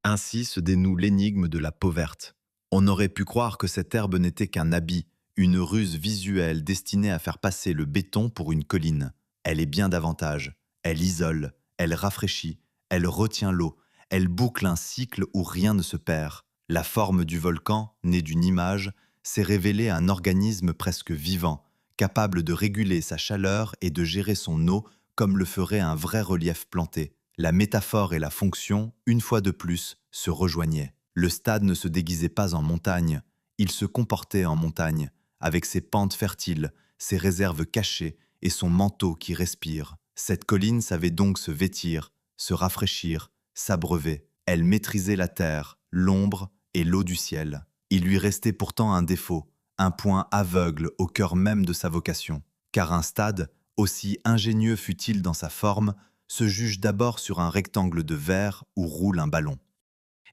Ainsi se dénoue l'énigme de la peau verte. On aurait pu croire que cette herbe n'était qu'un habit, une ruse visuelle destinée à faire passer le béton pour une colline. Elle est bien davantage. Elle isole, elle rafraîchit, elle retient l'eau, elle boucle un cycle où rien ne se perd. La forme du volcan, née d'une image, s'est révélée un organisme presque vivant, capable de réguler sa chaleur et de gérer son eau comme le ferait un vrai relief planté. La métaphore et la fonction, une fois de plus, se rejoignaient. Le stade ne se déguisait pas en montagne, il se comportait en montagne, avec ses pentes fertiles, ses réserves cachées et son manteau qui respire. Cette colline savait donc se vêtir, se rafraîchir, s'abreuver. Elle maîtrisait la terre, l'ombre et l'eau du ciel. Il lui restait pourtant un défaut, un point aveugle au cœur même de sa vocation. Car un stade, aussi ingénieux fût-il dans sa forme, se juge d'abord sur un rectangle de verre où roule un ballon.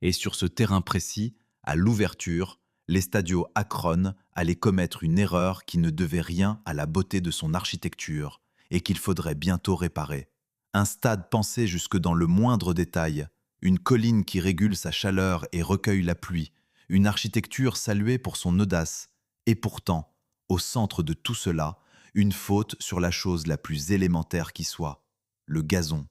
Et sur ce terrain précis, à l'ouverture, l'Estadio Akron allait commettre une erreur qui ne devait rien à la beauté de son architecture et qu'il faudrait bientôt réparer. Un stade pensé jusque dans le moindre détail, une colline qui régule sa chaleur et recueille la pluie, une architecture saluée pour son audace, et pourtant, au centre de tout cela, une faute sur la chose la plus élémentaire qui soit, le gazon.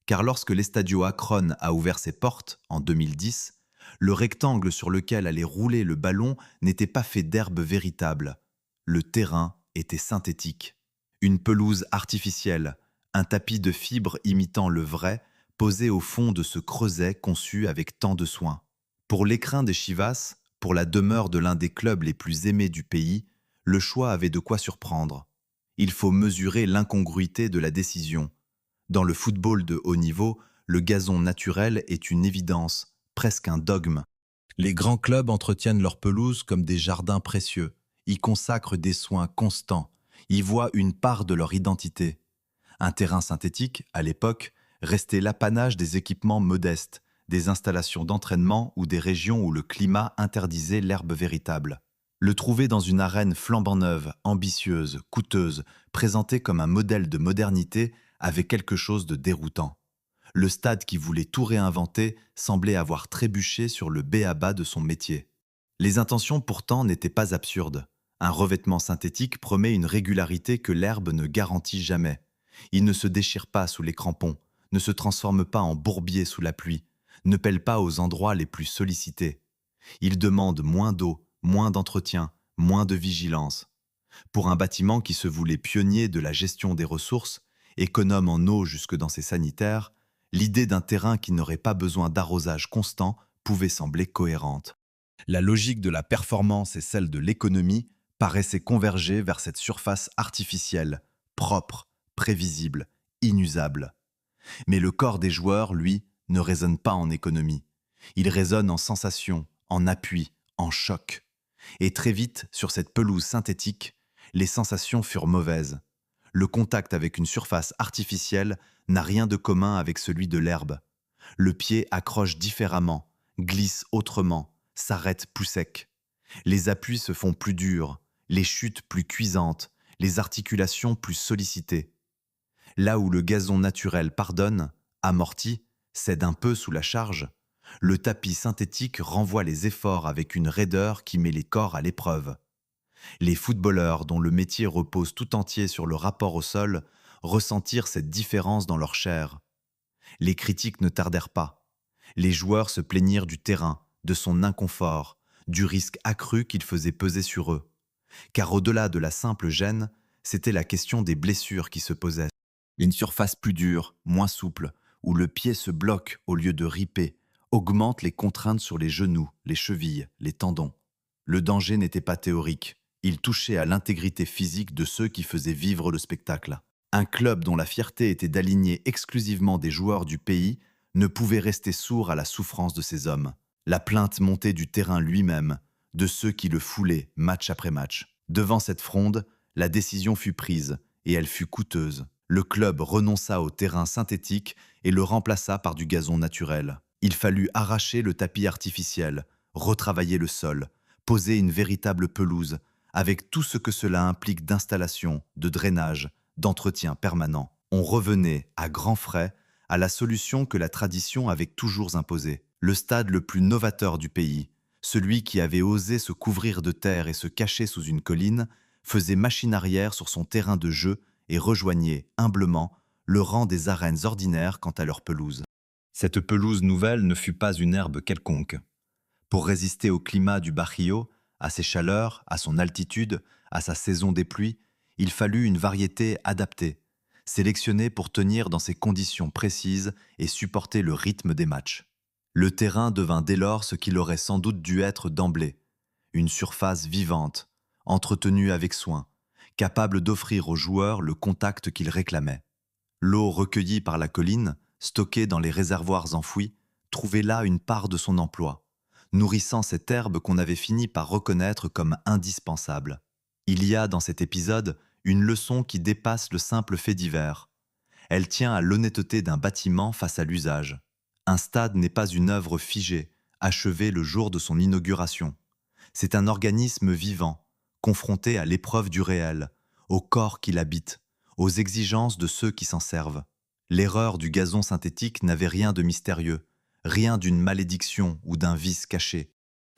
Car lorsque l'Estadio Akron a ouvert ses portes, en 2010, le rectangle sur lequel allait rouler le ballon n'était pas fait d'herbe véritable. Le terrain était synthétique. Une pelouse artificielle, un tapis de fibres imitant le vrai, posé au fond de ce creuset conçu avec tant de soin. Pour l'écrin des Chivas, Pour la demeure de l'un des clubs les plus aimés du pays, le choix avait de quoi surprendre. Il faut mesurer l'incongruité de la décision. Dans le football de haut niveau, le gazon naturel est une évidence, presque un dogme. Les grands clubs entretiennent leurs pelouses comme des jardins précieux, y consacrent des soins constants, y voient une part de leur identité. Un terrain synthétique, à l'époque, restait l'apanage des équipements modestes, des installations d'entraînement ou des régions où le climat interdisait l'herbe véritable. Le trouver dans une arène flambant neuve, ambitieuse, coûteuse, présentée comme un modèle de modernité, avait quelque chose de déroutant. Le stade qui voulait tout réinventer semblait avoir trébuché sur le b.a.-ba de son métier. Les intentions pourtant n'étaient pas absurdes. Un revêtement synthétique promet une régularité que l'herbe ne garantit jamais. Il ne se déchire pas sous les crampons, ne se transforme pas en bourbier sous la pluie, ne pèle pas aux endroits les plus sollicités. Il demande moins d'eau, moins d'entretien, moins de vigilance. Pour un bâtiment qui se voulait pionnier de la gestion des ressources, économe en eau jusque dans ses sanitaires, l'idée d'un terrain qui n'aurait pas besoin d'arrosage constant pouvait sembler cohérente. La logique de la performance et celle de l'économie paraissaient converger vers cette surface artificielle, propre, prévisible, inusable. Mais le corps des joueurs, lui, ne résonne pas en économie. Il résonne en sensation, en appui, en choc. Et très vite, sur cette pelouse synthétique, les sensations furent mauvaises. Le contact avec une surface artificielle n'a rien de commun avec celui de l'herbe. Le pied accroche différemment, glisse autrement, s'arrête plus sec. Les appuis se font plus durs, les chutes plus cuisantes, les articulations plus sollicitées. Là où le gazon naturel pardonne, amortit, cède un peu sous la charge, le tapis synthétique renvoie les efforts avec une raideur qui met les corps à l'épreuve. Les footballeurs, dont le métier repose tout entier sur le rapport au sol, ressentirent cette différence dans leur chair. Les critiques ne tardèrent pas. Les joueurs se plaignirent du terrain, de son inconfort, du risque accru qu'il faisait peser sur eux. Car au-delà de la simple gêne, c'était la question des blessures qui se posait. Une surface plus dure, moins souple, où le pied se bloque au lieu de riper, augmente les contraintes sur les genoux, les chevilles, les tendons. Le danger n'était pas théorique. Il touchait à l'intégrité physique de ceux qui faisaient vivre le spectacle. Un club dont la fierté était d'aligner exclusivement des joueurs du pays ne pouvait rester sourd à la souffrance de ces hommes. La plainte montait du terrain lui-même, de ceux qui le foulaient match après match. Devant cette fronde, la décision fut prise, et elle fut coûteuse. Le club renonça au terrain synthétique et le remplaça par du gazon naturel. Il fallut arracher le tapis artificiel, retravailler le sol, poser une véritable pelouse, avec tout ce que cela implique d'installation, de drainage, d'entretien permanent. On revenait, à grands frais, à la solution que la tradition avait toujours imposée. Le stade le plus novateur du pays, celui qui avait osé se couvrir de terre et se cacher sous une colline, faisait machine arrière sur son terrain de jeu et rejoignait, humblement, le rang des arènes ordinaires quant à leur pelouse. Cette pelouse nouvelle ne fut pas une herbe quelconque. Pour résister au climat du Bajío, à ses chaleurs, à son altitude, à sa saison des pluies, il fallut une variété adaptée, sélectionnée pour tenir dans ces conditions précises et supporter le rythme des matchs. Le terrain devint dès lors ce qu'il aurait sans doute dû être d'emblée, une surface vivante, entretenue avec soin, capable d'offrir aux joueurs le contact qu'ils réclamaient. L'eau recueillie par la colline, stockée dans les réservoirs enfouis, trouvait là une part de son emploi, nourrissant cette herbe qu'on avait fini par reconnaître comme indispensable. Il y a dans cet épisode une leçon qui dépasse le simple fait divers. Elle tient à l'honnêteté d'un bâtiment face à l'usage. Un stade n'est pas une œuvre figée, achevée le jour de son inauguration. C'est un organisme vivant, confronté à l'épreuve du réel, au corps qui l'habite, aux exigences de ceux qui s'en servent. L'erreur du gazon synthétique n'avait rien de mystérieux, rien d'une malédiction ou d'un vice caché.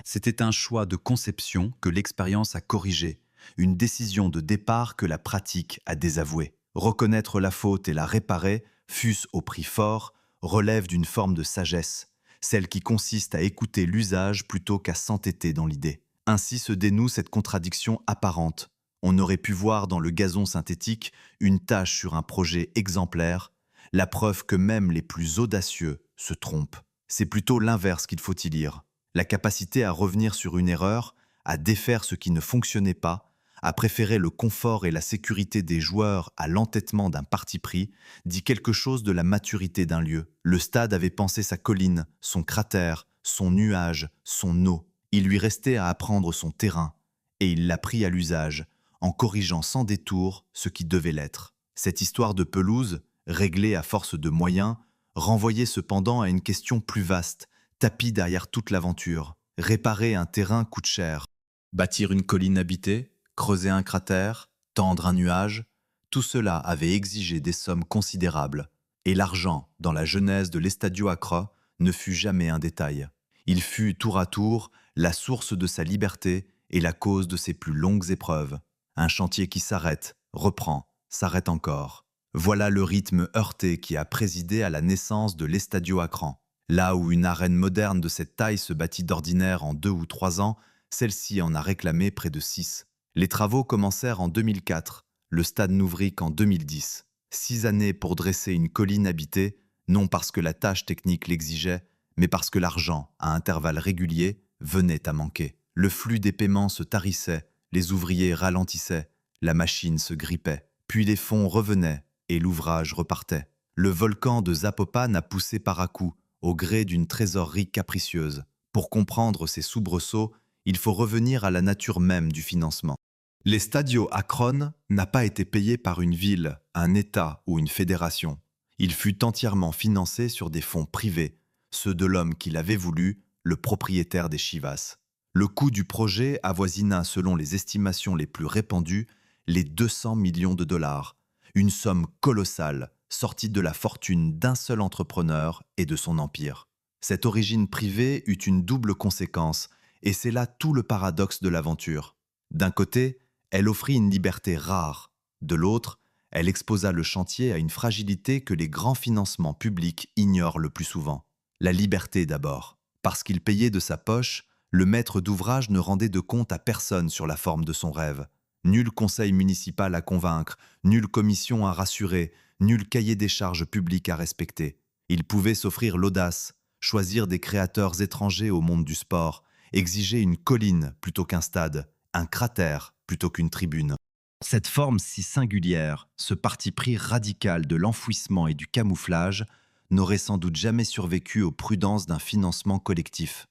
C'était un choix de conception que l'expérience a corrigé, une décision de départ que la pratique a désavouée. Reconnaître la faute et la réparer, fût-ce au prix fort, relève d'une forme de sagesse, celle qui consiste à écouter l'usage plutôt qu'à s'entêter dans l'idée. Ainsi se dénoue cette contradiction apparente. On aurait pu voir dans le gazon synthétique une tâche sur un projet exemplaire, la preuve que même les plus audacieux se trompent. C'est plutôt l'inverse qu'il faut y lire. la capacité à revenir sur une erreur, à défaire ce qui ne fonctionnait pas, à préférer le confort et la sécurité des joueurs à l'entêtement d'un parti pris, dit quelque chose de la maturité d'un lieu. Le stade avait pensé sa colline, son cratère, son nuage, son eau. Il lui restait à apprendre son terrain, et il l'a pris à l'usage, en corrigeant sans détour ce qui devait l'être. Cette histoire de pelouse, réglée à force de moyens, renvoyait cependant à une question plus vaste, tapie derrière toute l'aventure. Réparer un terrain coûte cher. Bâtir une colline habitée, creuser un cratère, tendre un nuage, tout cela avait exigé des sommes considérables. Et l'argent, dans la genèse de l'Estadio Acro, ne fut jamais un détail. Il fut tour à tour la source de sa liberté et la cause de ses plus longues épreuves. Un chantier qui s'arrête, reprend, s'arrête encore. Voilà le rythme heurté qui a présidé à la naissance de l'Estadio Acro. Là où une arène moderne de cette taille se bâtit d'ordinaire en 2 ou 3 ans, celle-ci en a réclamé près de 6. Les travaux commencèrent en 2004, le stade n'ouvrit qu'en 2010. 6 années pour dresser une colline habitée, non parce que la tâche technique l'exigeait, mais parce que l'argent, à intervalles réguliers, venait à manquer. Le flux des paiements se tarissait, les ouvriers ralentissaient, la machine se grippait, puis les fonds revenaient et l'ouvrage repartait. Le volcan de Zapopan a poussé par à-coups, au gré d'une trésorerie capricieuse. Pour comprendre ces soubresauts, il faut revenir à la nature même du financement. L'Estadio Akron n'a pas été payé par une ville, un État ou une fédération. Il fut entièrement financé sur des fonds privés, ceux de l'homme qui l'avait voulu, le propriétaire des Chivas. Le coût du projet avoisina, selon les estimations les plus répandues, les 200 millions de dollars, une somme colossale, sortie de la fortune d'un seul entrepreneur et de son empire. Cette origine privée eut une double conséquence, et c'est là tout le paradoxe de l'aventure. D'un côté, elle offrit une liberté rare. De l'autre, elle exposa le chantier à une fragilité que les grands financements publics ignorent le plus souvent. La liberté d'abord. Parce qu'il payait de sa poche, le maître d'ouvrage ne rendait de compte à personne sur la forme de son rêve. Nul conseil municipal à convaincre, nulle commission à rassurer, nul cahier des charges public à respecter. Il pouvait s'offrir l'audace, choisir des créateurs étrangers au monde du sport, exiger une colline plutôt qu'un stade, un cratère plutôt qu'une tribune. Cette forme si singulière, ce parti pris radical de l'enfouissement et du camouflage, n'aurait sans doute jamais survécu aux prudences d'un financement collectif.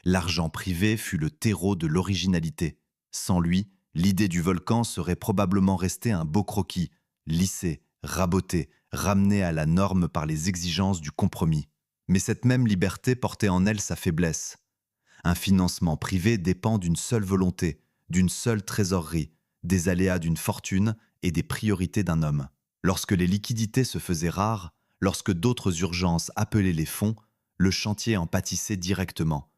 L'argent privé fut le terreau de l'originalité. Sans lui, l'idée du volcan serait probablement restée un beau croquis, lissé, raboté, ramené à la norme par les exigences du compromis. Mais cette même liberté portait en elle sa faiblesse. Un financement privé dépend d'une seule volonté, d'une seule trésorerie, des aléas d'une fortune et des priorités d'un homme. Lorsque les liquidités se faisaient rares, lorsque d'autres urgences appelaient les fonds, le chantier en pâtissait directement.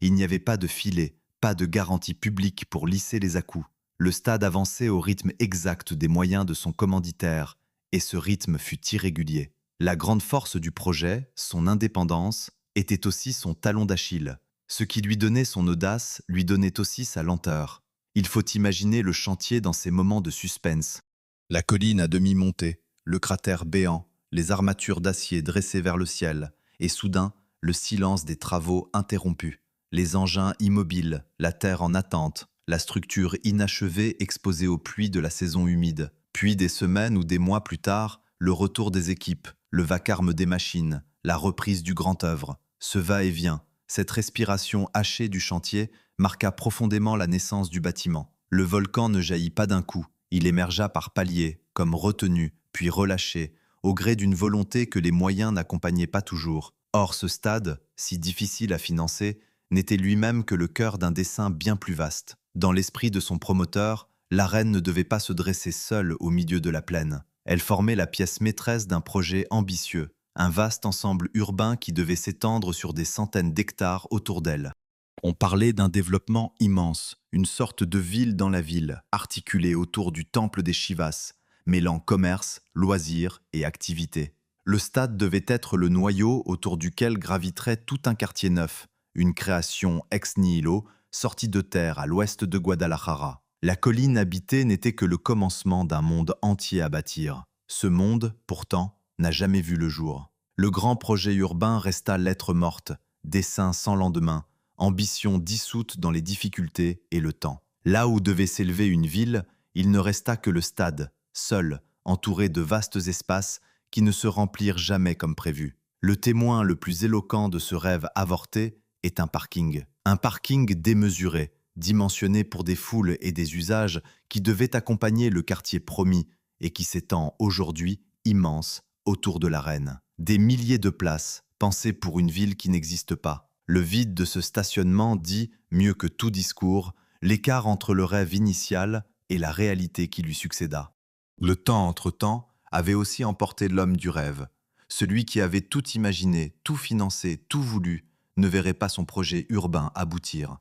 Il n'y avait pas de filet, pas de garantie publique pour lisser les à-coups. Le stade avançait au rythme exact des moyens de son commanditaire, et ce rythme fut irrégulier. La grande force du projet, son indépendance, était aussi son talon d'Achille. Ce qui lui donnait son audace lui donnait aussi sa lenteur. Il faut imaginer le chantier dans ces moments de suspense. La colline à demi montée, le cratère béant, les armatures d'acier dressées vers le ciel, et soudain, le silence des travaux interrompus. Les engins immobiles, la terre en attente, la structure inachevée exposée aux pluies de la saison humide. Puis des semaines ou des mois plus tard, le retour des équipes, le vacarme des machines, la reprise du grand œuvre. Ce va-et-vient, cette respiration hachée du chantier marqua profondément la naissance du bâtiment. Le volcan ne jaillit pas d'un coup, il émergea par paliers, comme retenu, puis relâché, au gré d'une volonté que les moyens n'accompagnaient pas toujours. Or ce stade, si difficile à financer, n'était lui-même que le cœur d'un dessein bien plus vaste. Dans l'esprit de son promoteur, l'arène ne devait pas se dresser seule au milieu de la plaine. Elle formait la pièce maîtresse d'un projet ambitieux, un vaste ensemble urbain qui devait s'étendre sur des centaines d'hectares autour d'elle. On parlait d'un développement immense, une sorte de ville dans la ville, articulée autour du temple des Chivas, mêlant commerce, loisirs et activités. Le stade devait être le noyau autour duquel graviterait tout un quartier neuf, une création ex nihilo, sortie de terre à l'ouest de Guadalajara. La colline habitée n'était que le commencement d'un monde entier à bâtir. Ce monde, pourtant, n'a jamais vu le jour. Le grand projet urbain resta lettre morte, dessein sans lendemain, ambition dissoute dans les difficultés et le temps. Là où devait s'élever une ville, il ne resta que le stade, seul, entouré de vastes espaces qui ne se remplirent jamais comme prévu. Le témoin le plus éloquent de ce rêve avorté est un parking. Un parking démesuré, dimensionné pour des foules et des usages qui devaient accompagner le quartier promis et qui s'étend aujourd'hui immense autour de l'arène. Des milliers de places, pensées pour une ville qui n'existe pas. Le vide de ce stationnement dit, mieux que tout discours, l'écart entre le rêve initial et la réalité qui lui succéda. Le temps entre-temps avait aussi emporté l'homme du rêve. Celui qui avait tout imaginé, tout financé, tout voulu, ne verrait pas son projet urbain aboutir.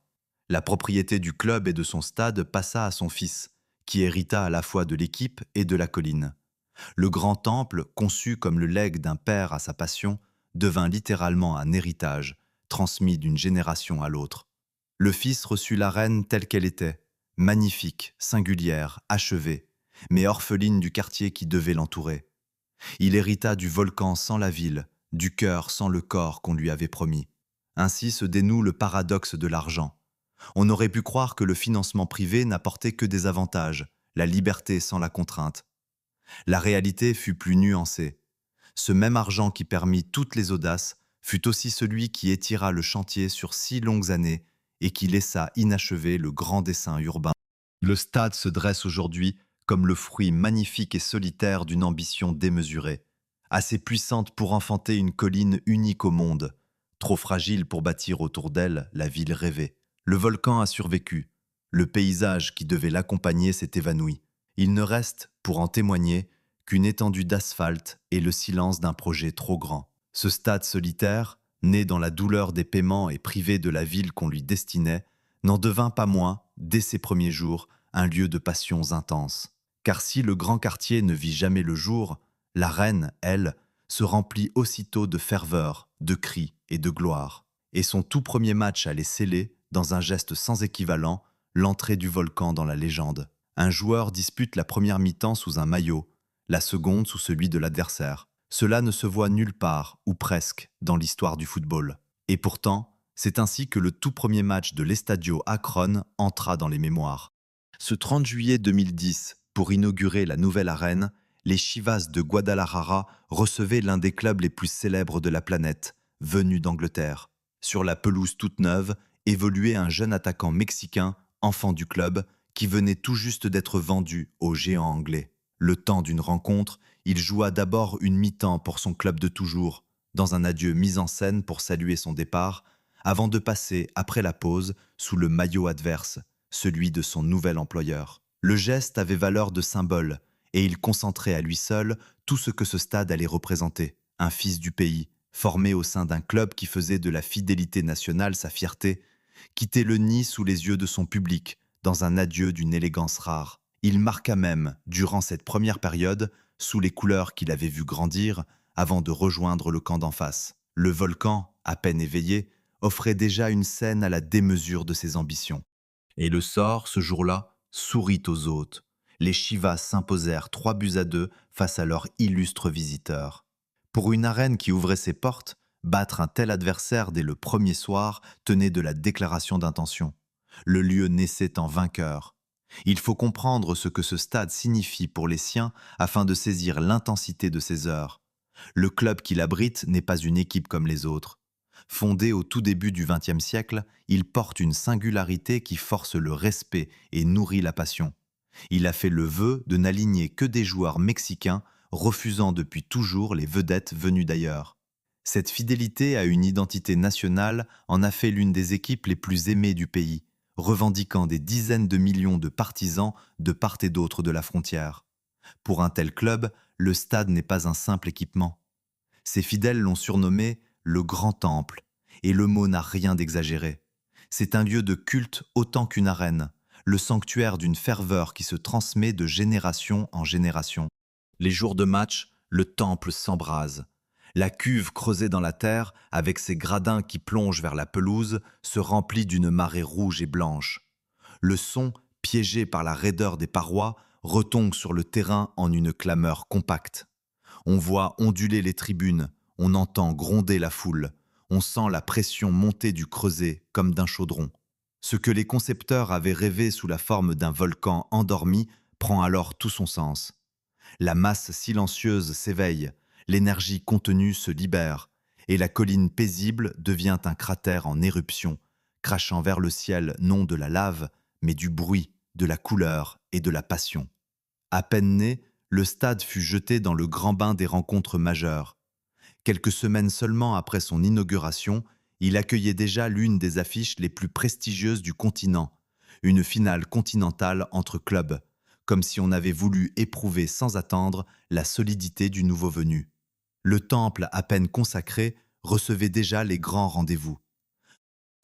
La propriété du club et de son stade passa à son fils, qui hérita à la fois de l'équipe et de la colline. Le grand temple, conçu comme le legs d'un père à sa passion, devint littéralement un héritage, transmis d'une génération à l'autre. Le fils reçut l'arène telle qu'elle était, magnifique, singulière, achevée, mais orpheline du quartier qui devait l'entourer. Il hérita du volcan sans la ville, du cœur sans le corps qu'on lui avait promis. Ainsi se dénoue le paradoxe de l'argent. On aurait pu croire que le financement privé n'apportait que des avantages, la liberté sans la contrainte. La réalité fut plus nuancée. Ce même argent qui permit toutes les audaces fut aussi celui qui étira le chantier sur 6 longues années et qui laissa inachevé le grand dessein urbain. Le stade se dresse aujourd'hui comme le fruit magnifique et solitaire d'une ambition démesurée, assez puissante pour enfanter une colline unique au monde, trop fragile pour bâtir autour d'elle la ville rêvée. Le volcan a survécu, le paysage qui devait l'accompagner s'est évanoui. Il ne reste, pour en témoigner, qu'une étendue d'asphalte et le silence d'un projet trop grand. Ce stade solitaire, né dans la douleur des paiements et privé de la ville qu'on lui destinait, n'en devint pas moins, dès ses premiers jours, un lieu de passions intenses. Car si le grand quartier ne vit jamais le jour, l'arène, elle, se remplit aussitôt de ferveur, de cris et de gloire. Et son tout premier match allait sceller, dans un geste sans équivalent, l'entrée du volcan dans la légende. Un joueur dispute la première mi-temps sous un maillot, la seconde sous celui de l'adversaire. Cela ne se voit nulle part, ou presque, dans l'histoire du football. Et pourtant, c'est ainsi que le tout premier match de l'Estadio Akron entra dans les mémoires. Ce 30 juillet 2010, pour inaugurer la nouvelle arène, les Chivas de Guadalajara recevaient l'un des clubs les plus célèbres de la planète, venu d'Angleterre. Sur la pelouse toute neuve, évoluait un jeune attaquant mexicain, enfant du club, qui venait tout juste d'être vendu aux géants anglais. Le temps d'une rencontre, il joua d'abord une mi-temps pour son club de toujours, dans un adieu mis en scène pour saluer son départ, avant de passer, après la pause, sous le maillot adverse, celui de son nouvel employeur. Le geste avait valeur de symbole, et il concentrait à lui seul tout ce que ce stade allait représenter. Un fils du pays, formé au sein d'un club qui faisait de la fidélité nationale sa fierté, quittait le nid sous les yeux de son public, dans un adieu d'une élégance rare. Il marqua même, durant cette première période, sous les couleurs qu'il avait vu grandir, avant de rejoindre le camp d'en face. Le volcan, à peine éveillé, offrait déjà une scène à la démesure de ses ambitions. Et le sort, ce jour-là, sourit aux hôtes. Les Chivas s'imposèrent 3-2 face à leur illustre visiteur. Pour une arène qui ouvrait ses portes, battre un tel adversaire dès le premier soir tenait de la déclaration d'intention. Le lieu naissait en vainqueur. Il faut comprendre ce que ce stade signifie pour les siens afin de saisir l'intensité de ces heures. Le club qui l'abrite n'est pas une équipe comme les autres. Fondé au tout début du XXe siècle, il porte une singularité qui force le respect et nourrit la passion. Il a fait le vœu de n'aligner que des joueurs mexicains, refusant depuis toujours les vedettes venues d'ailleurs. Cette fidélité à une identité nationale en a fait l'une des équipes les plus aimées du pays, revendiquant des dizaines de millions de partisans de part et d'autre de la frontière. Pour un tel club, le stade n'est pas un simple équipement. Ses fidèles l'ont surnommé le Grand Temple, et le mot n'a rien d'exagéré. C'est un lieu de culte autant qu'une arène, le sanctuaire d'une ferveur qui se transmet de génération en génération. Les jours de match, le temple s'embrase. La cuve creusée dans la terre, avec ses gradins qui plongent vers la pelouse, se remplit d'une marée rouge et blanche. Le son, piégé par la raideur des parois, retombe sur le terrain en une clameur compacte. On voit onduler les tribunes, on entend gronder la foule, On sent la pression monter du creuset comme d'un chaudron. Ce que les concepteurs avaient rêvé sous la forme d'un volcan endormi prend alors tout son sens. La masse silencieuse s'éveille, l'énergie contenue se libère, et la colline paisible devient un cratère en éruption, crachant vers le ciel non de la lave, mais du bruit, de la couleur et de la passion. À peine né, le stade fut jeté dans le grand bain des rencontres majeures. Quelques semaines seulement après son inauguration, il accueillait déjà l'une des affiches les plus prestigieuses du continent, une finale continentale entre clubs, comme si on avait voulu éprouver sans attendre la solidité du nouveau venu. Le temple, à peine consacré, recevait déjà les grands rendez-vous.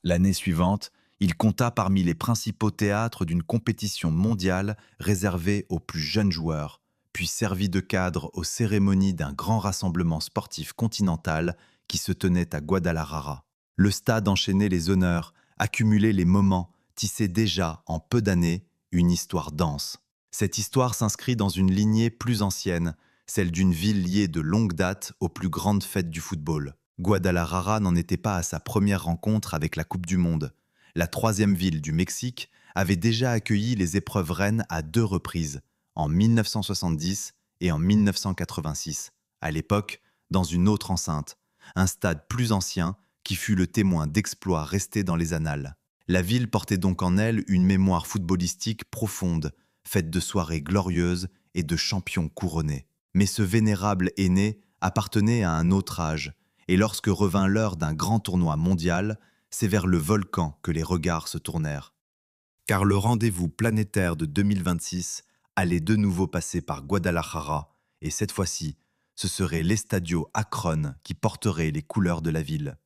L'année suivante, il compta parmi les principaux théâtres d'une compétition mondiale réservée aux plus jeunes joueurs, puis servit de cadre aux cérémonies d'un grand rassemblement sportif continental qui se tenait à Guadalajara. Le stade enchaînait les honneurs, accumulait les moments, tissait déjà, en peu d'années, une histoire dense. Cette histoire s'inscrit dans une lignée plus ancienne, celle d'une ville liée de longue date aux plus grandes fêtes du football. Guadalajara n'en était pas à sa première rencontre avec la Coupe du Monde. La troisième ville du Mexique avait déjà accueilli les épreuves reines à 2 reprises, en 1970 et en 1986, à l'époque dans une autre enceinte, un stade plus ancien qui fut le témoin d'exploits restés dans les annales. La ville portait donc en elle une mémoire footballistique profonde, faite de soirées glorieuses et de champions couronnés. Mais ce vénérable aîné appartenait à un autre âge, et lorsque revint l'heure d'un grand tournoi mondial, c'est vers le volcan que les regards se tournèrent. Car le rendez-vous planétaire de 2026 allait de nouveau passer par Guadalajara, et cette fois-ci, ce serait l'Estadio Akron qui porterait les couleurs de la ville.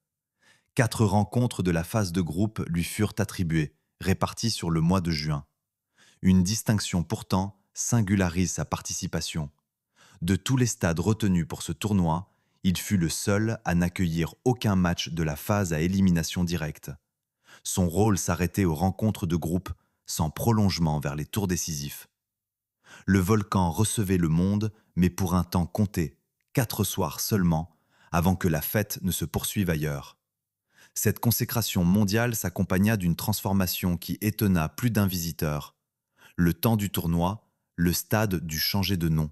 4 rencontres de la phase de groupe lui furent attribuées, réparties sur le mois de juin. Une distinction pourtant singularise sa participation. De tous les stades retenus pour ce tournoi, il fut le seul à n'accueillir aucun match de la phase à élimination directe. Son rôle s'arrêtait aux rencontres de groupe, sans prolongement vers les tours décisifs. Le volcan recevait le monde, mais pour un temps compté, 4 soirs seulement, avant que la fête ne se poursuive ailleurs. Cette consécration mondiale s'accompagna d'une transformation qui étonna plus d'un visiteur. Le temps du tournoi, le stade dut changer de nom.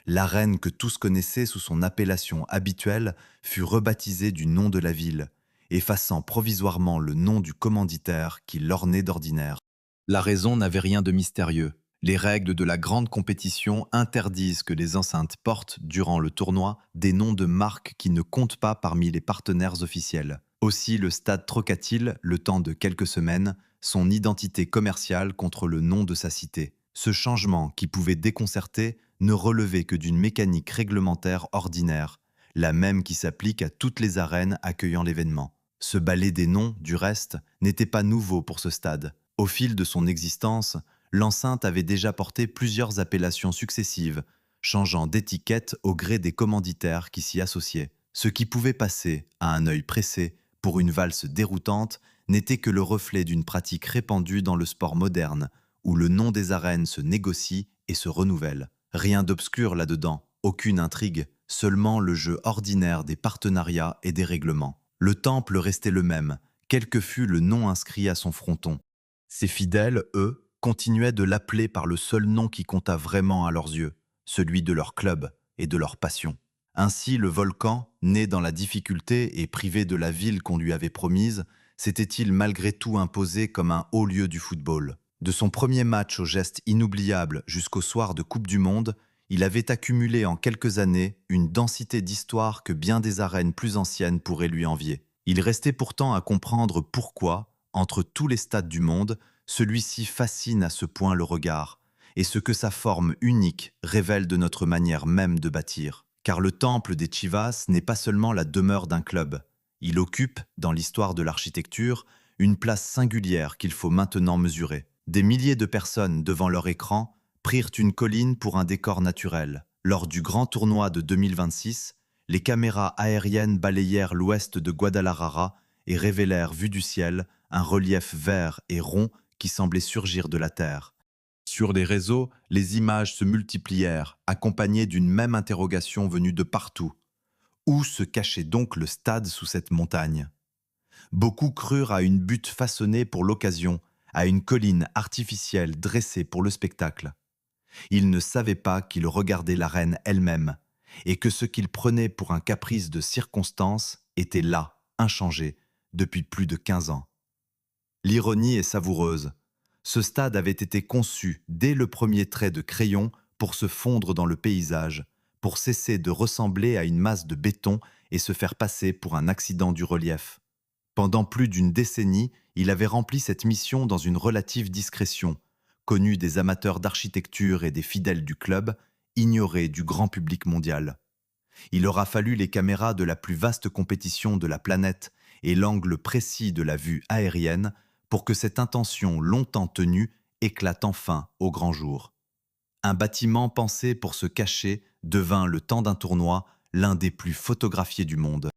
L'arène que tous connaissaient sous son appellation habituelle fut rebaptisée du nom de la ville, effaçant provisoirement le nom du commanditaire qui l'ornait d'ordinaire. La raison n'avait rien de mystérieux. Les règles de la grande compétition interdisent que les enceintes portent, durant le tournoi, des noms de marques qui ne comptent pas parmi les partenaires officiels. Aussi le stade troqua-t-il, le temps de quelques semaines, son identité commerciale contre le nom de sa cité. Ce changement, qui pouvait déconcerter, ne relevait que d'une mécanique réglementaire ordinaire, la même qui s'applique à toutes les arènes accueillant l'événement. Ce ballet des noms, du reste, n'était pas nouveau pour ce stade. Au fil de son existence, l'enceinte avait déjà porté plusieurs appellations successives, changeant d'étiquette au gré des commanditaires qui s'y associaient. Ce qui pouvait passer, à un œil pressé, pour une valse déroutante, n'était que le reflet d'une pratique répandue dans le sport moderne, où le nom des arènes se négocie et se renouvelle. Rien d'obscur là-dedans, aucune intrigue, seulement le jeu ordinaire des partenariats et des règlements. Le temple restait le même, quel que fût le nom inscrit à son fronton. Ses fidèles, eux, continuaient de l'appeler par le seul nom qui compta vraiment à leurs yeux, celui de leur club et de leur passion. Ainsi, le volcan, né dans la difficulté et privé de la ville qu'on lui avait promise, s'était-il malgré tout imposé comme un haut lieu du football. De son premier match au geste inoubliable jusqu'au soir de Coupe du Monde, il avait accumulé en quelques années une densité d'histoire que bien des arènes plus anciennes pourraient lui envier. Il restait pourtant à comprendre pourquoi, entre tous les stades du monde, celui-ci fascine à ce point le regard, et ce que sa forme unique révèle de notre manière même de bâtir. Car le temple des Chivas n'est pas seulement la demeure d'un club. Il occupe, dans l'histoire de l'architecture, une place singulière qu'il faut maintenant mesurer. Des milliers de personnes devant leur écran prirent une colline pour un décor naturel. Lors du grand tournoi de 2026, les caméras aériennes balayèrent l'ouest de Guadalajara et révélèrent, vu du ciel, un relief vert et rond qui semblait surgir de la terre. Sur les réseaux, les images se multiplièrent, accompagnées d'une même interrogation venue de partout. Où se cachait donc le stade sous cette montagne? Beaucoup crurent à une butte façonnée pour l'occasion, à une colline artificielle dressée pour le spectacle. Ils ne savaient pas qu'ils regardaient la reine elle-même, et que ce qu'ils prenaient pour un caprice de circonstance était là, inchangé, depuis plus de 15 ans. L'ironie est savoureuse. Ce stade avait été conçu dès le premier trait de crayon pour se fondre dans le paysage, pour cesser de ressembler à une masse de béton et se faire passer pour un accident du relief. Pendant plus d'une décennie, il avait rempli cette mission dans une relative discrétion, connu des amateurs d'architecture et des fidèles du club, ignoré du grand public mondial. Il aura fallu les caméras de la plus vaste compétition de la planète et l'angle précis de la vue aérienne pour que cette intention longtemps tenue éclate enfin au grand jour. Un bâtiment pensé pour se cacher devint, le temps d'un tournoi, l'un des plus photographiés du monde.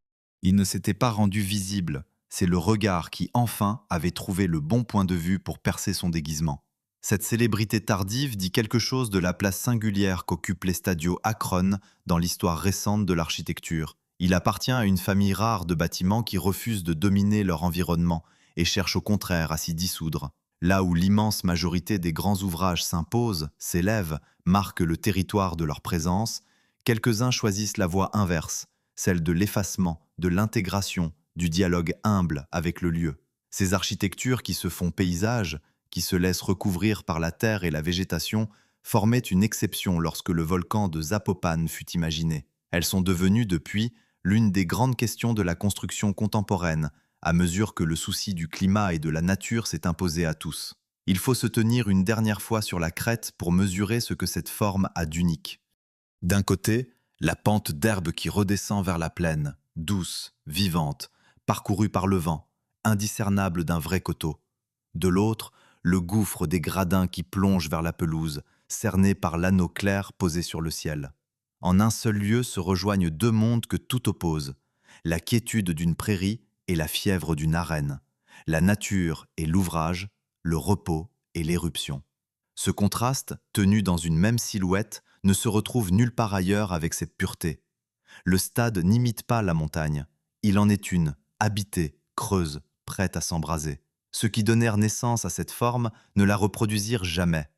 Il ne s'était pas rendu visible, c'est le regard qui enfin avait trouvé le bon point de vue pour percer son déguisement. Cette célébrité tardive dit quelque chose de la place singulière qu'occupent les stadios Akron dans l'histoire récente de l'architecture. Il appartient à une famille rare de bâtiments qui refusent de dominer leur environnement et cherchent au contraire à s'y dissoudre. Là où l'immense majorité des grands ouvrages s'imposent, s'élèvent, marquent le territoire de leur présence, quelques-uns choisissent la voie inverse, celle de l'effacement, de l'intégration, du dialogue humble avec le lieu. Ces architectures qui se font paysages, qui se laissent recouvrir par la terre et la végétation, formaient une exception lorsque le volcan de Zapopan fut imaginé. Elles sont devenues depuis l'une des grandes questions de la construction contemporaine, à mesure que le souci du climat et de la nature s'est imposé à tous. Il faut se tenir une dernière fois sur la crête pour mesurer ce que cette forme a d'unique. D'un côté, la pente d'herbe qui redescend vers la plaine, douce, vivante, parcourue par le vent, indiscernable d'un vrai coteau. De l'autre, le gouffre des gradins qui plongent vers la pelouse, cerné par l'anneau clair posé sur le ciel. En un seul lieu se rejoignent deux mondes que tout oppose, la quiétude d'une prairie et la fièvre d'une arène, la nature et l'ouvrage, le repos et l'éruption. Ce contraste, tenu dans une même silhouette, ne se retrouve nulle part ailleurs avec cette pureté. Le stade n'imite pas la montagne, il en est une, habitée, creuse, prête à s'embraser. Ceux qui donnèrent naissance à cette forme ne la reproduisirent jamais.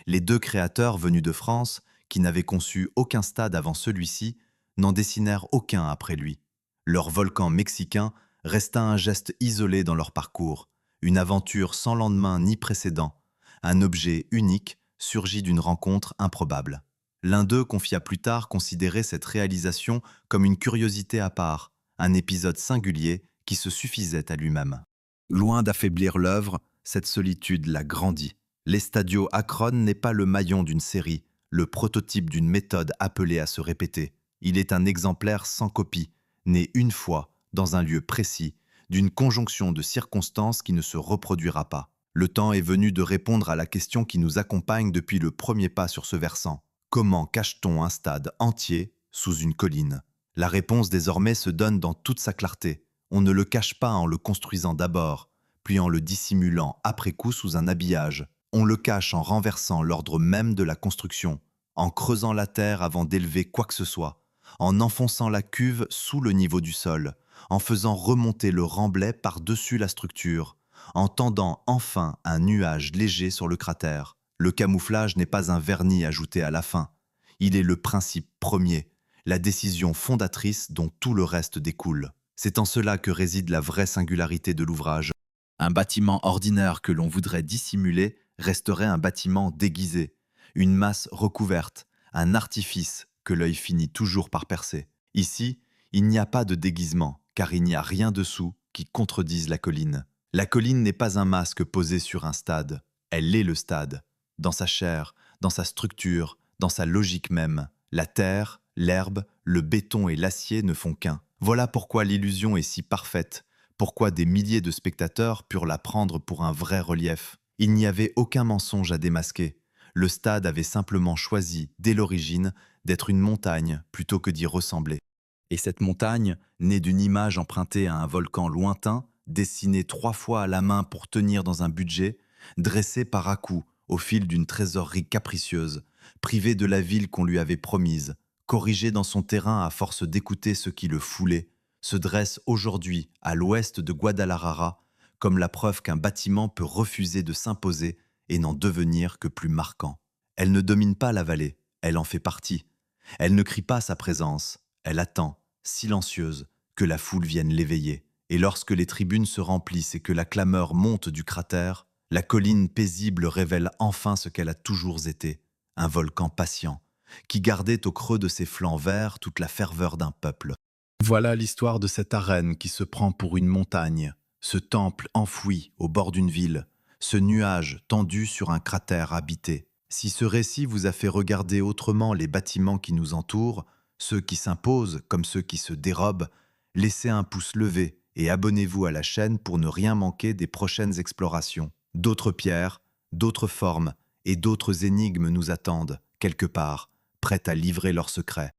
Les deux créateurs venus de France, qui n'avaient conçu aucun stade avant celui-ci, n'en dessinèrent aucun après lui. Leur volcan mexicain resta un geste isolé dans leur parcours, une aventure sans lendemain ni précédent, un objet unique surgi d'une rencontre improbable. L'un d'eux confia plus tard considérer cette réalisation comme une curiosité à part, un épisode singulier qui se suffisait à lui-même. Loin d'affaiblir l'œuvre, cette solitude l'a grandie. L'Estadio Akron n'est pas le maillon d'une série, le prototype d'une méthode appelée à se répéter. Il est un exemplaire sans copie, né une fois, dans un lieu précis, d'une conjonction de circonstances qui ne se reproduira pas. Le temps est venu de répondre à la question qui nous accompagne depuis le premier pas sur ce versant. Comment cache-t-on un stade entier sous une colline? La réponse désormais se donne dans toute sa clarté. On ne le cache pas en le construisant d'abord, puis en le dissimulant après coup sous un habillage. On le cache en renversant l'ordre même de la construction, en creusant la terre avant d'élever quoi que ce soit, en enfonçant la cuve sous le niveau du sol, en faisant remonter le remblai par-dessus la structure, en tendant enfin un nuage léger sur le cratère. Le camouflage n'est pas un vernis ajouté à la fin. Il est le principe premier, la décision fondatrice dont tout le reste découle. C'est en cela que réside la vraie singularité de l'ouvrage. Un bâtiment ordinaire que l'on voudrait dissimuler resterait un bâtiment déguisé, une masse recouverte, un artifice que l'œil finit toujours par percer. Ici, il n'y a pas de déguisement, car il n'y a rien dessous qui contredise la colline. La colline n'est pas un masque posé sur un stade, elle est le stade, dans sa chair, dans sa structure, dans sa logique même. La terre, l'herbe, le béton et l'acier ne font qu'un. Voilà pourquoi l'illusion est si parfaite, pourquoi des milliers de spectateurs purent la prendre pour un vrai relief. Il n'y avait aucun mensonge à démasquer. Le stade avait simplement choisi, dès l'origine, d'être une montagne plutôt que d'y ressembler. Et cette montagne, née d'une image empruntée à un volcan lointain, dessinée 3 fois à la main pour tenir dans un budget, dressée par à-coups au fil d'une trésorerie capricieuse, privée de la ville qu'on lui avait promise, corrigé dans son terrain à force d'écouter ce qui le foulait, se dresse aujourd'hui à l'ouest de Guadalajara comme la preuve qu'un bâtiment peut refuser de s'imposer et n'en devenir que plus marquant. Elle ne domine pas la vallée, elle en fait partie. Elle ne crie pas sa présence, elle attend, silencieuse, que la foule vienne l'éveiller. Et lorsque les tribunes se remplissent et que la clameur monte du cratère, la colline paisible révèle enfin ce qu'elle a toujours été, un volcan patient, qui gardait au creux de ses flancs verts toute la ferveur d'un peuple. Voilà l'histoire de cette arène qui se prend pour une montagne, ce temple enfoui au bord d'une ville, ce nuage tendu sur un cratère habité. Si ce récit vous a fait regarder autrement les bâtiments qui nous entourent, ceux qui s'imposent comme ceux qui se dérobent, laissez un pouce levé et abonnez-vous à la chaîne pour ne rien manquer des prochaines explorations. D'autres pierres, d'autres formes et d'autres énigmes nous attendent, quelque part, prêtes à livrer leurs secrets.